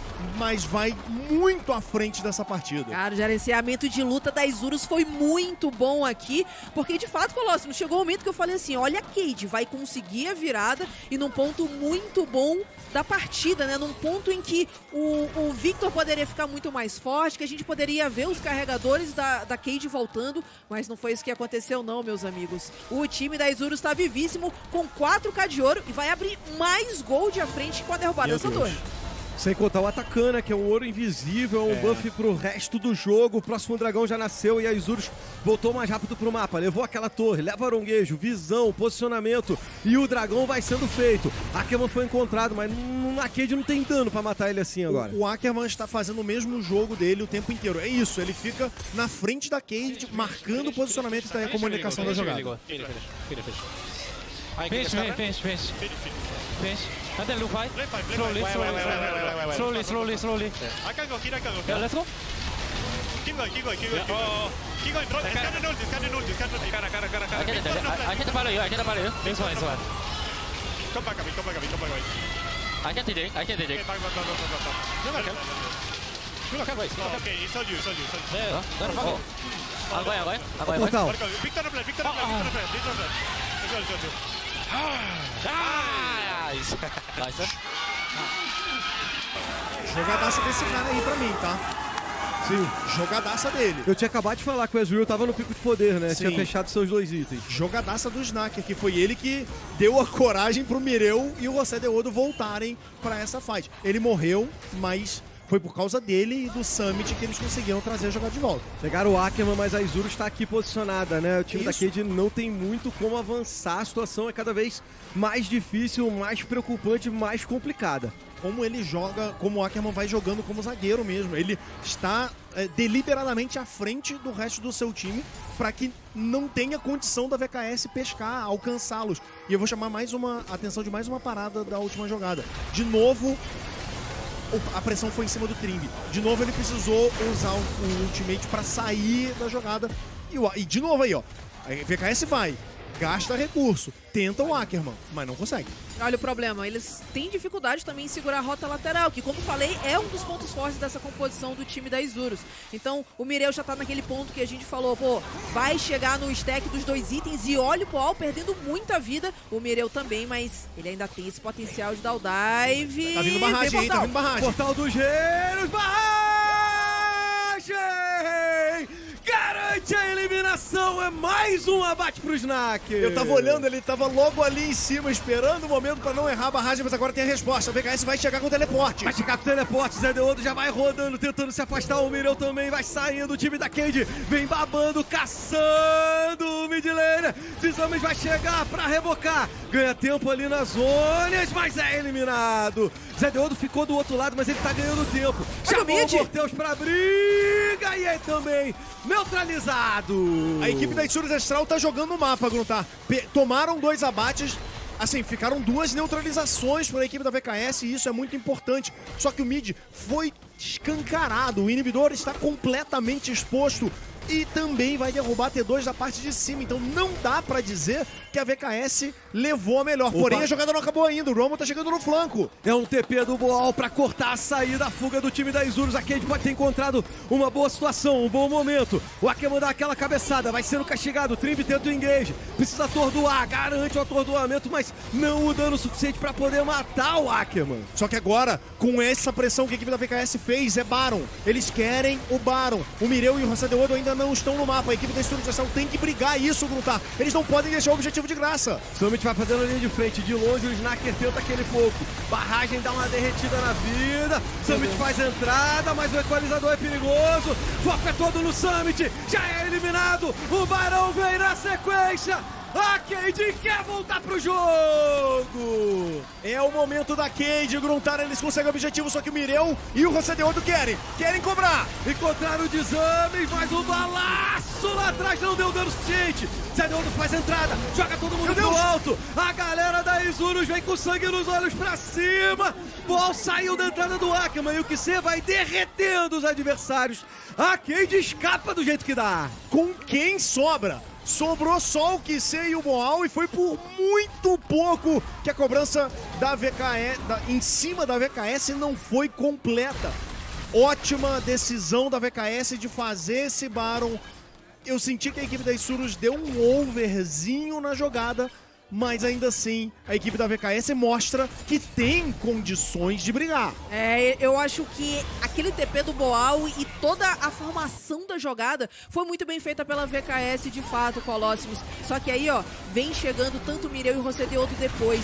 muito à frente dessa partida. Cara, o gerenciamento de luta da Isurus foi muito bom aqui, porque de fato, Colossus, chegou um momento que eu falei assim, olha a Cade vai conseguir a virada e num ponto muito bom da partida, né? Num ponto em que o Victor poderia ficar muito mais forte, que a gente poderia ver os carregadores da Cade voltando, mas não foi isso que aconteceu não, meus amigos. O time da Isurus tá vivíssimo com 4K de ouro e vai abrir mais gold à frente com a derrubada dessa torre. Sem contar o Atacana, que é um ouro invisível, um buff pro resto do jogo. O próximo dragão já nasceu e a Isurus voltou mais rápido pro mapa. Levou aquela torre, leva aronguejo, visão, posicionamento e o dragão vai sendo feito. Ackerman foi encontrado, mas na Cade não tem dano pra matar ele assim agora. O Ackerman está fazendo o mesmo jogo dele o tempo inteiro. É isso, ele fica na frente da Cade, marcando o posicionamento e a comunicação da jogada. Finish. And then loop high. Slowly. I can go. Yeah, let's go. Keep going. Keep going. This cannon ult. I can follow you. This one. Come back a bit. I can take. Okay, back. Okay, it's all you. Yeah, no problem. I'm going. Portal. Victor no play. Let's go. Nice. Jogadaça desse cara aí pra mim, tá? Sim, jogadaça dele. Eu tinha acabado de falar que o Ezreal tava no pico de poder, né? Sim. Tinha fechado seus 2 itens. Jogadaça do Snacker, que foi ele que deu a coragem pro Mireu e o José Deodo voltarem pra essa fight. Ele morreu, mas foi por causa dele e do Summit que eles conseguiram trazer a jogada de volta. Pegaram o Ackerman, mas a Isurus está aqui posicionada, né? O time da Isso. Cade não tem muito como avançar. A situação é cada vez mais difícil, mais preocupante, mais complicada. Como ele joga, como o Ackerman vai jogando como zagueiro mesmo. Ele está deliberadamente à frente do resto do seu time para que não tenha condição da VKS pescar, alcançá-los. E eu vou chamar a atenção de mais uma parada da última jogada. De novo, a pressão foi em cima do Trimby. De novo ele precisou usar o ultimate para sair da jogada. E de novo aí, ó. A VKS vai, gasta recurso, tenta o Ackerman, mas não consegue. Olha o problema, eles têm dificuldade também em segurar a rota lateral, que como falei, é um dos pontos fortes dessa composição do time da Isurus. Então o Mireu já tá naquele ponto que a gente falou, pô, vai chegar no stack dos 2 itens e olha o Paul perdendo muita vida. O Mireu também, mas ele ainda tem esse potencial de dar o dive. Tá vindo barragem, hein? Tá vindo barragem. Portal dos Gênios, barragem! Garante a eliminação, é mais um abate pro Snacker. Eu tava olhando, ele tava logo ali em cima, esperando o momento pra não errar a barragem, mas agora tem a resposta. O VKS vai chegar com o teleporte. Vai chegar com o teleporte, Zé Deodo já vai rodando, tentando se afastar. O Mireu também vai saindo, o time da Cade vem babando, caçando o mid laner. Deshomens vai chegar pra rebocar. Ganha tempo ali nas zonas, mas é eliminado. Zé Deodo ficou do outro lado, mas ele tá ganhando tempo. Chamou o Morteus pra briga e aí também neutralizado. A equipe da Isurus Estral tá jogando o mapa, Gruntar. Tomaram 2 abates, assim, ficaram 2 neutralizações para a equipe da VKS e isso é muito importante. Só que o mid foi escancarado, o inibidor está completamente exposto. e também vai derrubar a T2 da parte de cima. Então não dá pra dizer que a VKS levou a melhor. Porém, a jogada não acabou ainda. O Romo tá chegando no flanco. É um TP do Boal pra cortar a saída, a fuga do time da Isurus. A Cade pode ter encontrado uma boa situação, um bom momento. O Ackerman dá aquela cabeçada, vai sendo castigado. O Trimby tenta o engage, precisa atordoar, garante o atordoamento, mas não o dano suficiente pra poder matar o Ackerman. Só que agora, com essa pressão que a equipe da VKS fez, é Baron. Eles querem o Baron. O Mireu e o Rosadeodo ainda não estão no mapa. A equipe da Estruturação tem que brigar isso, Gruntar. Eles não podem deixar o objetivo de graça. Summit vai fazendo a linha de frente. De longe, o Snaker tenta aquele fogo. Barragem dá uma derretida na vida. Summit faz a entrada, mas o equalizador é perigoso. Foco é todo no Summit. Já é eliminado. O Barão vem na sequência. A Cade quer voltar pro jogo! É o momento da Cade, Gruntar, eles conseguem o objetivo, só que o Mireu e o Rosadeodo querem cobrar! Encontraram o Desames, mas o balaço lá atrás não deu dano suficiente! Rosadeodo faz a entrada, joga todo mundo pro alto! A galera da Isurus vem com sangue nos olhos pra cima! Ball saiu da entrada do Ackerman e o QC vai derretendo os adversários! A Cade escapa do jeito que dá! Com quem sobra? Sobrou só o QC e o Boal e foi por muito pouco que a cobrança da VKS, em cima da VKS não foi completa. Ótima decisão da VKS de fazer esse Baron. Eu senti que a equipe da Isurus deu um overzinho na jogada, mas ainda assim a equipe da VKS mostra que tem condições de brigar. Eu acho que aquele TP do Boal e toda a formação da jogada foi muito bem feita pela VKS, de fato, Colossus. Só que aí, ó, vem chegando tanto o Mireu e o Rosadeodo depois.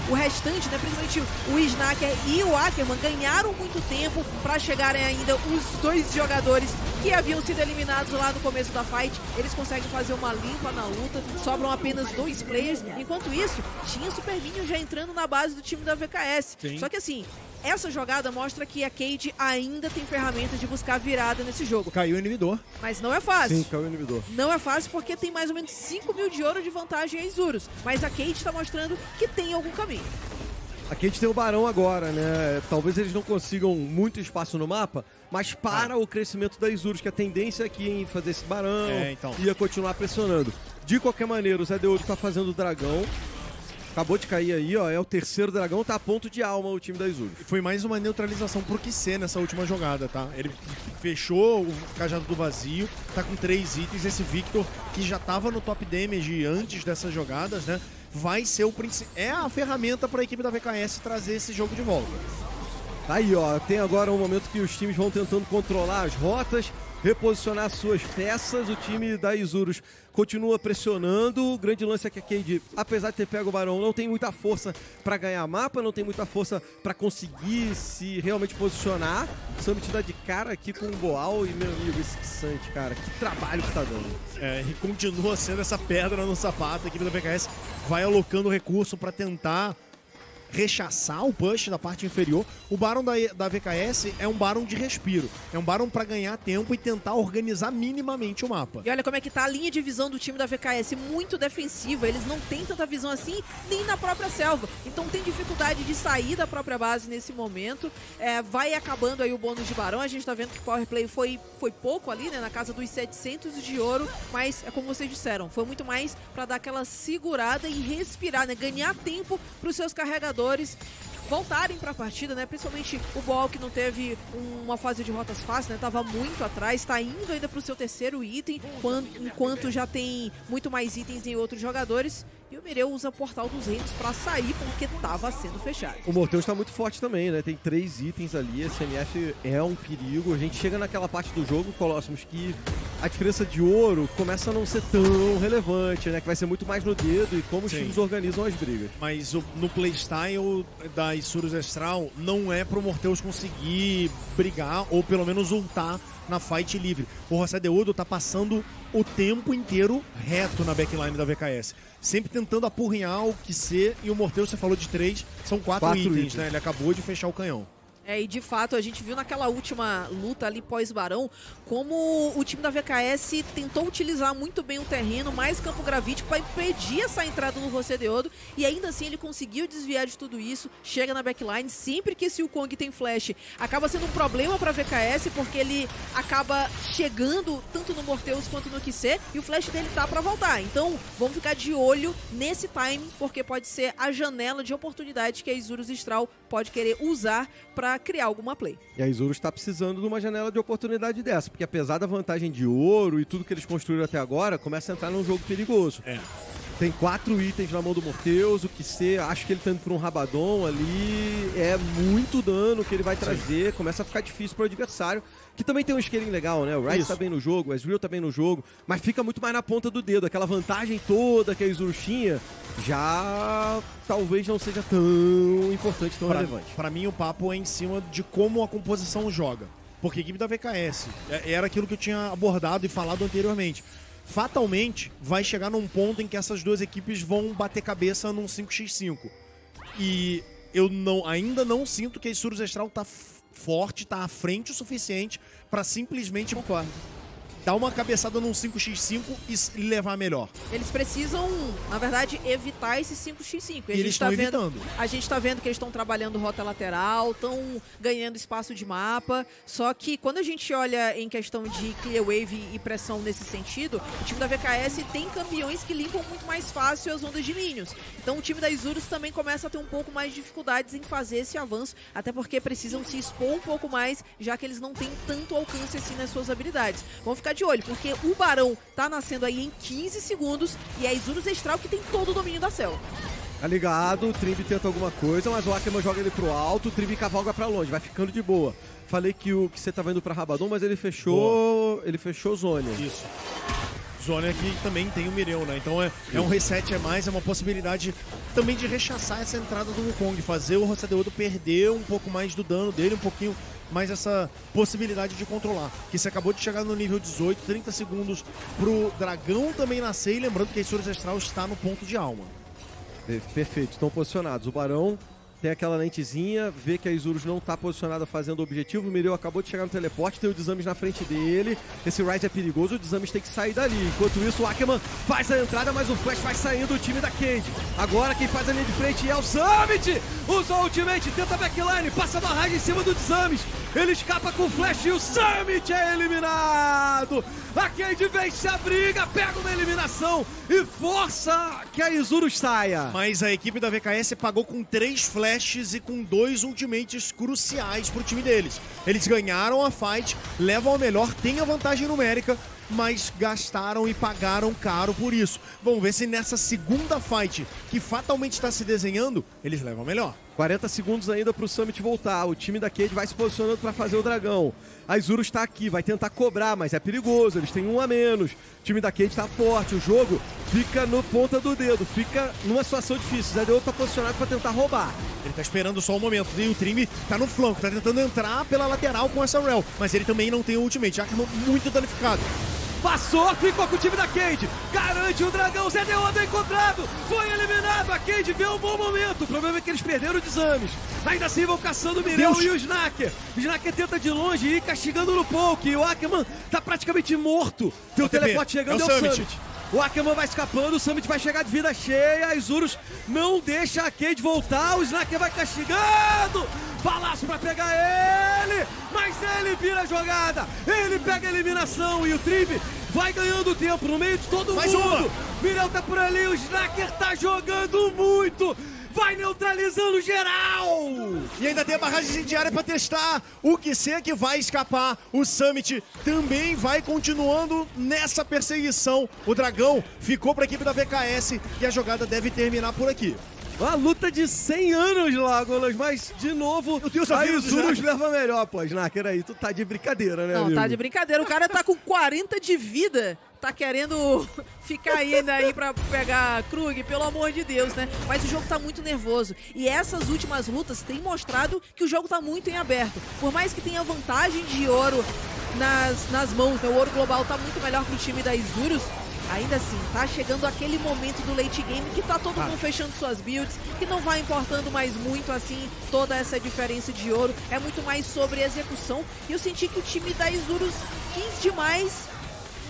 O restante, né, principalmente o Snaker e o Ackerman, ganharam muito tempo para chegarem ainda os dois jogadores que haviam sido eliminados lá no começo da fight. Eles conseguem fazer uma limpa na luta, sobram apenas 2 players. Enquanto isso, tinha Super Minion já entrando na base do time da VKS. Sim. Só que assim, essa jogada mostra que a Cade ainda tem ferramentas de buscar virada nesse jogo. Caiu o inibidor. Mas não é fácil. Sim, caiu o inibidor. Não é fácil porque tem mais ou menos 5 mil de ouro de vantagem a Isurus. Mas a Cade está mostrando que tem algum caminho. A Cade tem o Barão agora, né? Talvez eles não consigam muito espaço no mapa, mas para o crescimento da Isurus, que a tendência aqui em fazer esse Barão ia continuar pressionando. De qualquer maneira, o Zé Deodo tá fazendo o dragão. Acabou de cair aí, ó, é o terceiro dragão, tá a ponto de alma o time da Isurus. Foi mais uma neutralização pro QC nessa última jogada, tá? Ele fechou o cajado do vazio, tá com 3 itens. Esse Victor, que já tava no top damage antes dessas jogadas, né? Vai ser o é a ferramenta para a equipe da VKS trazer esse jogo de volta. Aí, ó, tem agora um momento que os times vão tentando controlar as rotas, reposicionar suas peças. O time da Isurus continua pressionando. O grande lance é que a Cade, apesar de ter pego o Barão, não tem muita força para ganhar mapa, não tem muita força para conseguir se realmente posicionar. O Summit dá de cara aqui com o Boal e, meu amigo, esse Xante, cara, que trabalho que tá dando. E continua sendo essa pedra no sapato. A equipe da VKS vai alocando recurso para tentar rechaçar o push da parte inferior. O Baron da VKS é um Baron de respiro. É um Baron pra ganhar tempo e tentar organizar minimamente o mapa. E olha como é que tá a linha de visão do time da VKS, muito defensiva. Eles não têm tanta visão assim, nem na própria selva. Então tem dificuldade de sair da própria base nesse momento. Vai acabando aí o bônus de Barão. A gente tá vendo que o power play foi pouco ali, né? Na casa dos 700 de ouro. Mas é como vocês disseram, foi muito mais pra dar aquela segurada e respirar, né? Ganhar tempo pros seus carregadores voltarem para a partida, né? Principalmente o Boal, que não teve uma fase de rotas fácil, né? Tava muito atrás, tá indo ainda pro seu terceiro item, enquanto já tem muito mais itens em outros jogadores. E o Mireu usa o Portal dos Reinos pra sair, porque tava sendo fechado. O Morteus tá muito forte também, né? Tem 3 itens ali, esse MF é um perigo. A gente chega naquela parte do jogo, Colossus, que a diferença de ouro começa a não ser tão relevante, né? Que vai ser muito mais no dedo e como os times organizam as brigas. Mas no playstyle da Isurus Astral não é pro Morteus conseguir brigar ou pelo menos ultar na fight livre. O Rosadeodo tá passando o tempo inteiro reto na backline da VKS. Sempre tentando apurrinhar o QC e o Morteus, você falou de 3, são 4 itens, né? Ele acabou de fechar o canhão. E de fato, a gente viu naquela última luta ali pós-Barão, como o time da VKS tentou utilizar muito bem o terreno, mais campo gravítico, para impedir essa entrada no José de Odo, e ainda assim ele conseguiu desviar de tudo isso, chega na backline, sempre que esse Wukong tem flash, acaba sendo um problema para VKS, porque ele acaba chegando tanto no Morteus quanto no QC, e o flash dele tá para voltar. Então, vamos ficar de olho nesse timing, porque pode ser a janela de oportunidade que a Isurus Astral pode querer usar para criar alguma play. E a Isurus está precisando de uma janela de oportunidade dessa, porque apesar da vantagem de ouro e tudo que eles construíram até agora, começa a entrar num jogo perigoso. Tem 4 itens na mão do Morteus, o QC, acho que ele tá indo pra um Rabadon ali, é muito dano que ele vai trazer, começa a ficar difícil pro adversário, que também tem um scaling legal, né? O Ryze tá bem no jogo, o Ezreal tá bem no jogo, mas fica muito mais na ponta do dedo, aquela vantagem toda que a Isurus tinha, já talvez não seja tão importante, tão relevante. Pra mim, o papo é em cima de como a composição joga, porque a equipe da VKS era aquilo que eu tinha abordado e falado anteriormente. Fatalmente, vai chegar num ponto em que essas duas equipes vão bater cabeça num 5x5. E eu ainda não sinto que a Isurus Astral tá forte, tá à frente o suficiente pra simplesmente dar uma cabeçada num 5x5 e levar melhor. Eles precisam, na verdade, evitar esse 5x5. E eles estão evitando. A gente tá vendo que eles estão trabalhando rota lateral, estão ganhando espaço de mapa. Só que quando a gente olha em questão de clear wave e pressão nesse sentido, o time da VKS tem campeões que limpam muito mais fácil as ondas de minions. Então o time da Isurus também começa a ter um pouco mais de dificuldades em fazer esse avanço, até porque precisam se expor um pouco mais, já que eles não têm tanto alcance assim nas suas habilidades. Vamos ficar de olho, porque o Barão tá nascendo aí em 15 segundos e é a Isurus Astral que tem todo o domínio da selva. Tá ligado, o Trimby tenta alguma coisa, mas o Ackerman joga ele pro alto, o Trimby cavalga pra longe, vai ficando de boa. Falei que você tava indo pra Rabadon, mas ele fechou Zônia. Isso. Zônia que também tem o Mireu, né? Então é um reset a mais, é uma possibilidade também de rechaçar essa entrada do Wukong, fazer o José de Odo perder um pouco mais do dano dele, um pouquinho mais essa possibilidade de controlar. Que você acabou de chegar no nível 18, 30 segundos pro Dragão também nascer, e lembrando que a Isurus Astral está no ponto de alma. Perfeito, estão posicionados. O Barão tem aquela lentezinha, vê que a Isurus não tá posicionada fazendo o objetivo, o Mireu acabou de chegar no teleporte, tem o Desames na frente dele, esse Ryze é perigoso, o Desames tem que sair dali. Enquanto isso, o Ackerman faz a entrada, mas o Flash vai saindo do time da Cade. Agora quem faz a linha de frente é o Summit! Usa o ultimate, tenta a backline, passa a barragem em cima do Desames, ele escapa com o Flash e o Summit é eliminado! A Cade vence a briga, pega uma eliminação e força que a Isurus saia. Mas a equipe da VKS pagou com 3 flashes e com 2 ultimates cruciais pro time deles. Eles ganharam a fight, levam ao melhor, têm a vantagem numérica, mas gastaram e pagaram caro por isso. Vamos ver se nessa segunda fight, que fatalmente está se desenhando, eles levam melhor. 40 segundos ainda pro Summit voltar. O time da Cade vai se posicionando para fazer o dragão. A Isurus está aqui, vai tentar cobrar, mas é perigoso. Eles têm um a menos. O time da Cade tá forte. O jogo fica no ponta do dedo. Fica numa situação difícil. O Zé de Odo tá posicionado para tentar roubar. Ele tá esperando só o momento. E o Trimby tá no flanco. Tá tentando entrar pela lateral com essa Rell. Mas ele também não tem o ultimate. Ackerman muito danificado. Passou, ficou com o time da Cade. Garante o dragão. Zé de Odo encontrado. Foi eliminado. A Cade vê um bom momento. O problema é que eles perderam o Desames. Ainda assim vão caçando o Mireu e o Snaker. O Snaker tenta de longe ir castigando no poke. E o Ackerman tá praticamente morto. Tem o teleporte chegando, é o Summit. O Ackerman vai escapando, o Summit vai chegar de vida cheia. A Isurus não deixa a Cade voltar. O Snaker vai castigando. Balaço pra pegar ele. Mas ele vira a jogada. Ele pega a eliminação. E o Trimby vai ganhando tempo no meio de todo mundo. Mireu tá por ali. O Snaker tá jogando muito. Vai neutralizando geral! E ainda tem a barragem incendiária pra testar o QC que vai escapar. O Summit também vai continuando nessa perseguição. O Dragão ficou pra equipe da VKS e a jogada deve terminar por aqui. Uma luta de 100 anos, Legolas, mas, de novo, a Isurus leva melhor. Pô, Snaker, aí tu tá de brincadeira, né, amigo? Não, tá de brincadeira. O cara tá com 40 de vida. Tá querendo ficar ainda aí pra pegar Krug, pelo amor de Deus, né? Mas o jogo tá muito nervoso. E essas últimas lutas têm mostrado que o jogo tá muito em aberto. Por mais que tenha vantagem de ouro nas mãos, né? O ouro global tá muito melhor pro time da Isurus. ainda assim, tá chegando aquele momento do late game que tá todo mundo fechando suas builds, que não vai importando mais muito assim toda essa diferença de ouro, é muito mais sobre execução. E eu senti que o time da Isurus quis demais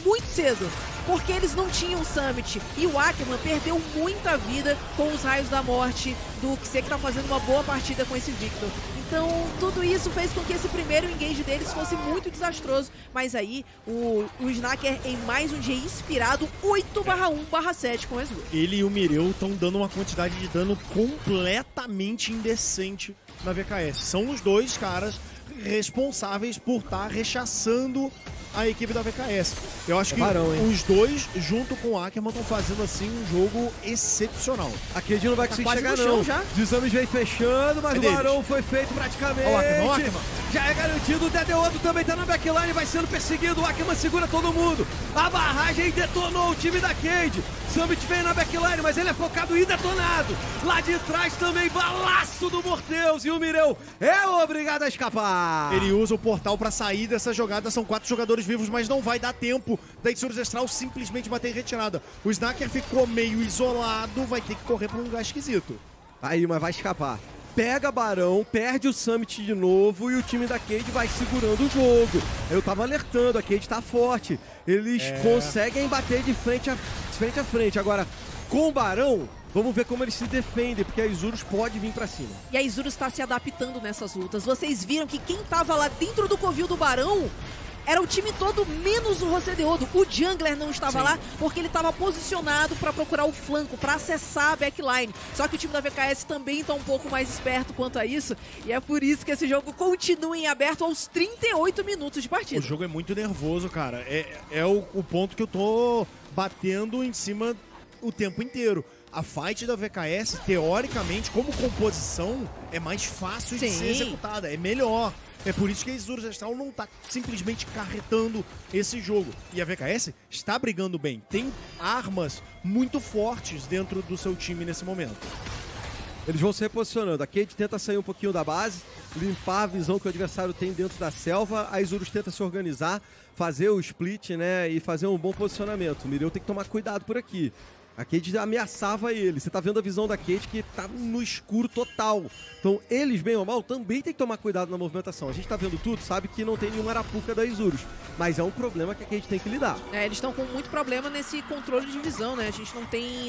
muito cedo, porque eles não tinham Summit, e o Ackerman perdeu muita vida com os raios da morte do Xê, que tá fazendo uma boa partida com esse Victor. Então, tudo isso fez com que esse primeiro engage deles fosse muito desastroso, mas aí o Snaker, em mais um dia inspirado, 8/1/7 com Azure. Ele e o Mireu estão dando uma quantidade de dano completamente indecente na VKS. São os dois caras responsáveis por estar rechaçando a equipe da VKS. Eu acho que os dois, junto com o Ackerman, estão fazendo assim um jogo excepcional. A Cade não vai conseguir chegar no chão não. já. Desames vem fechando, mas o Barão foi feito praticamente. O Ackerman. Já é garantido, o Dedeodo também tá na backline, vai sendo perseguido, o Ackerman segura todo mundo. A barragem detonou o time da Cade. Summit vem na backline, mas ele é focado e detonado. Lá de trás também, balaço do Morteus, e o Mireu é obrigado a escapar. Ele usa o portal pra sair dessa jogada, são 4 jogadores vivos, mas não vai dar tempo da Isurus Astral simplesmente bater em retirada. O Snaker ficou meio isolado, vai ter que correr pra um lugar esquisito. Aí, mas vai escapar. Pega Barão, perde o Summit de novo e o time da Cade vai segurando o jogo. Eu tava alertando, a Cade tá forte. Eles conseguem bater de frente a frente. Agora, com o Barão, vamos ver como eles se defendem, porque a Isurus pode vir pra cima. E a Isurus tá se adaptando nessas lutas. Vocês viram que quem tava lá dentro do covil do Barão era o time todo, menos o Rosedeodo. O jungler não estava lá porque ele estava posicionado para procurar o flanco, para acessar a backline. Só que o time da VKS também está um pouco mais esperto quanto a isso. E é por isso que esse jogo continua em aberto aos 38 minutos de partida. O jogo é muito nervoso, cara. É o ponto que eu tô batendo em cima o tempo inteiro. A fight da VKS, teoricamente, como composição, é mais fácil de ser executada. É melhor. É por isso que a Isurus Astral não tá simplesmente carretando esse jogo. E a VKS está brigando bem. Tem armas muito fortes dentro do seu time nesse momento. Eles vão se reposicionando. A Cade tenta sair um pouquinho da base, limpar a visão que o adversário tem dentro da selva. A Isurus tenta se organizar, fazer o split, né, e fazer um bom posicionamento. O Mireu tem que tomar cuidado por aqui. A Cade ameaçava ele. Você tá vendo a visão da Cade que tá no escuro total. Então, eles, bem ou mal, também tem que tomar cuidado na movimentação. A gente tá vendo tudo, sabe que não tem nenhuma arapuca da Isurus. Mas é um problema que a Cade tem que lidar. Eles estão com muito problema nesse controle de visão, né? A gente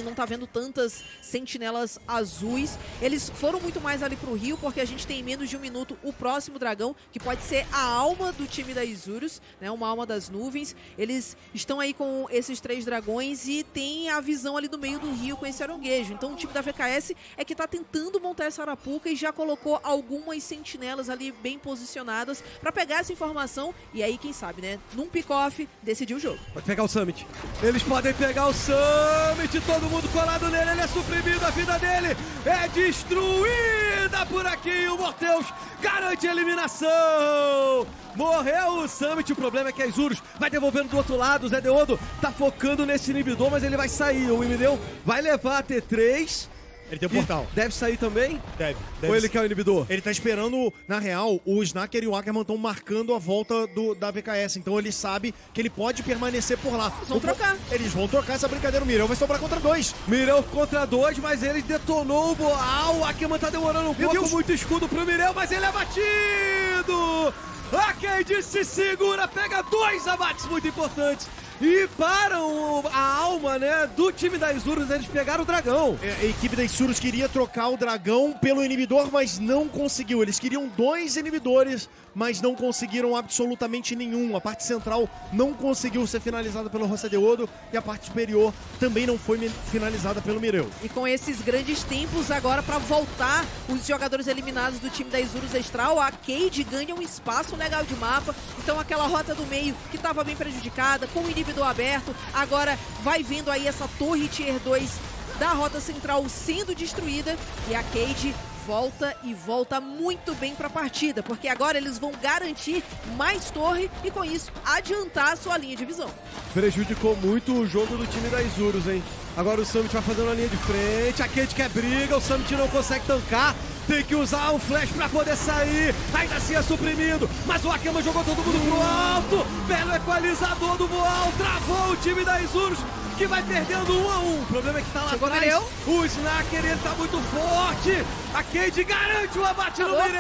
não tá vendo tantas sentinelas azuis. Eles foram muito mais ali pro rio, porque a gente tem em menos de um minuto o próximo dragão, que pode ser a alma do time da Isurus, né? Uma alma das nuvens. Eles estão aí com esses 3 dragões e tem a visão ali no meio do rio com esse aronguejo. Então o time da VKS é que tá tentando montar essa arapuca e já colocou algumas sentinelas ali bem posicionadas pra pegar essa informação e aí, quem sabe, né, num pick-off, decidir o jogo. Pode pegar o Summit. Eles podem pegar o Summit, todo mundo colado nele, ele é suprimido, a vida dele é destruída por aqui. O Morteus garante a eliminação. Morreu o Summit, o problema é que a Isurus vai devolvendo do outro lado. O Zedeodo tá focando nesse inibidor, mas ele vai sair. O Mireu vai levar a T3. Ele tem o portal. Deve sair também? Deve. Ou ele quer o inibidor? Ele tá esperando, na real, o Snaker e o Ackerman estão marcando a volta da VKS. Então ele sabe que ele pode permanecer por lá. Eles vão trocar. Eles vão trocar essa brincadeira. O Mireu vai sobrar contra 2. Mireu contra 2, mas ele detonou o Boal. O Ackerman tá demorando um pouco. Muito escudo pro Mireu, mas ele é batido. A Cade se segura, pega 2 abates muito importantes. E param a alma, né, do time da Isurus, eles pegaram o dragão. A equipe da Isurus queria trocar o dragão pelo inibidor, mas não conseguiu. Eles queriam 2 inibidores, mas não conseguiram absolutamente nenhum. A parte central não conseguiu ser finalizada pelo Rosedeodo e a parte superior também não foi finalizada pelo Mireu. E com esses grandes tempos agora para voltar os jogadores eliminados do time da Isurus Astral, a Cade ganha um espaço legal de mapa. Então aquela rota do meio que estava bem prejudicada, com o inibidor aberto, agora vai vendo aí essa torre Tier 2 da rota central sendo destruída e a Cade volta e volta muito bem para a partida, porque agora eles vão garantir mais torre e com isso adiantar a sua linha de visão. Prejudicou muito o jogo do time da Isurus, hein? Agora o Summit vai fazendo a linha de frente, a Cade quer briga, o Summit não consegue tancar. Tem que usar o flash pra poder sair. Ainda assim é suprimido. Mas o Akama jogou todo mundo pro alto. Belo equalizador do Voal. Travou o time da Isurus, que vai perdendo 1-1. O problema é que tá lá Chegou atrás. Mireu. O Snaker, ele tá muito forte. A Cade garante o abate no Mireu.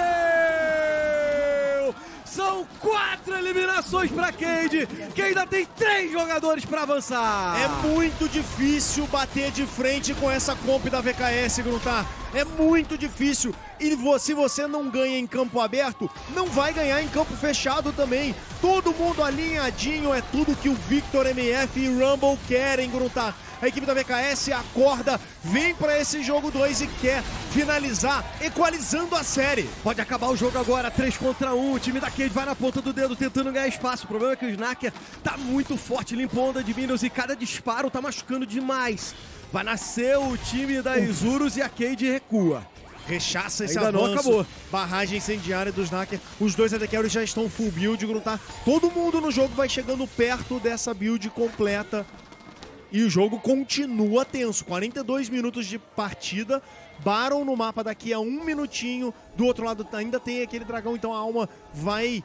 São 4 eliminações pra Cade, que ainda tem 3 jogadores pra avançar. É muito difícil bater de frente com essa comp da VKS, Gruntar. É muito difícil. E se você não ganha em campo aberto, não vai ganhar em campo fechado também. Todo mundo alinhadinho, é tudo que o Victor, MF e Rumble querem, Gruntar. A equipe da VKS acorda, vem pra esse jogo 2 e quer finalizar, equalizando a série. Pode acabar o jogo agora, 3 contra 1. O time da Cade vai na ponta do dedo tentando ganhar espaço. O problema é que o Snaker tá muito forte, limpou onda de minions e cada disparo tá machucando demais. Vai nascer o time da Isurus e a Cade recua. Rechaça esse Ainda não avanço. acabou. Barragem incendiária do Snaker. Os dois AD Carries já estão full build, Gruntar. Todo mundo no jogo vai chegando perto dessa build completa. E o jogo continua tenso. 42 minutos de partida. Baron no mapa daqui a 1 minutinho. Do outro lado ainda tem aquele dragão. Então a alma vai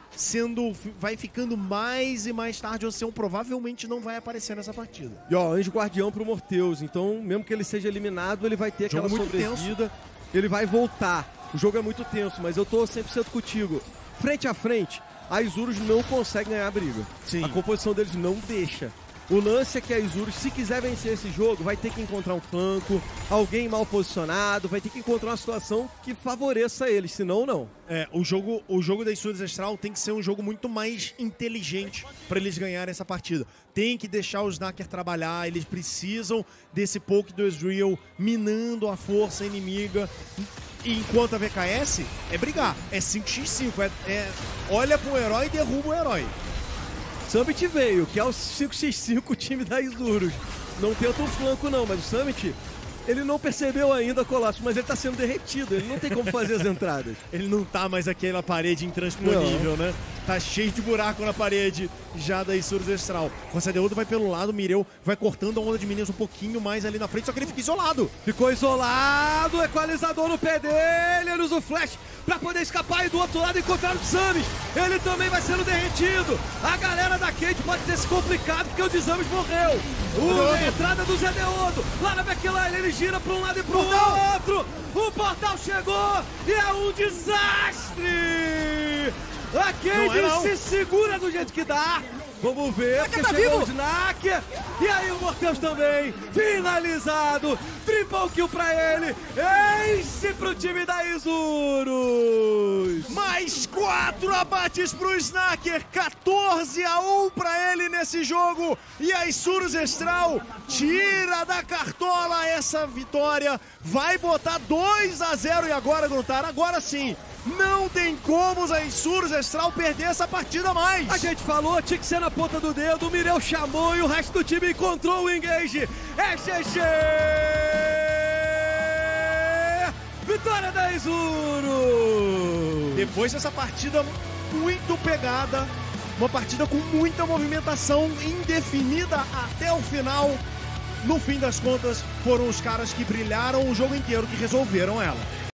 ficando mais e mais tarde. O Oceão provavelmente não vai aparecer nessa partida. E ó, Anjo Guardião pro Morteus. Então, mesmo que ele seja eliminado, ele vai ter Jogo aquela muito sobrevida. Ele vai voltar. O jogo é muito tenso, mas eu tô 100% contigo. Frente a frente, a Isurus não consegue ganhar a briga. Sim. A composição deles não deixa. O lance é que a Isurus, se quiser vencer esse jogo, vai ter que encontrar um flanco, alguém mal posicionado, vai ter que encontrar uma situação que favoreça eles, senão não. O jogo da Isurus Astral tem que ser um jogo muito mais inteligente para eles ganharem essa partida. Tem que deixar o Snaker trabalhar, eles precisam desse poke do Ezreal minando a força inimiga. Enquanto a VKS é brigar, é 5x5, olha pro herói e derruba o herói. Summit veio, que é o 5x5, o time da Isurus. Não tenta um flanco não, mas o Summit, ele não percebeu ainda, Colapso, mas ele tá sendo derretido, ele não tem como fazer as entradas. Ele não tá mais aquela parede intransponível, né? Tá cheio de buraco na parede já da Isurus Astral. O Concedeodo vai pelo lado, o Mireu vai cortando a onda de minions um pouquinho mais ali na frente, só que ele fica isolado. Ficou isolado, equalizador no pé dele, ele usa o flash pra poder escapar e do outro lado encontrar o Samus. Ele também vai sendo derretido. A galera da Cade pode ter se complicado porque o Desames morreu. A entrada do Zedeodo, lá na backline, ele gira pra um lado e pro outro. O portal chegou e é um desastre. A Cade se segura do jeito que dá. Vamos ver, porque chegou o Snaker. E aí o Morteus também. Finalizado. Triple kill pra ele. Ace pro time da Isurus. Mais 4 abates pro Snaker. 14-1 pra ele nesse jogo. E a Isurus Astral tira da cartola essa vitória. Vai botar 2-0. E agora, Gruntar, agora sim. Não tem como a Isurus Astral perder essa partida mais. A gente falou, tinha que ser na ponta do dedo. O Mireu chamou e o resto do time encontrou o engage. É GG! Vitória da Isurus! Depois dessa partida muito pegada, uma partida com muita movimentação indefinida até o final, no fim das contas, foram os caras que brilharam o jogo inteiro, que resolveram ela.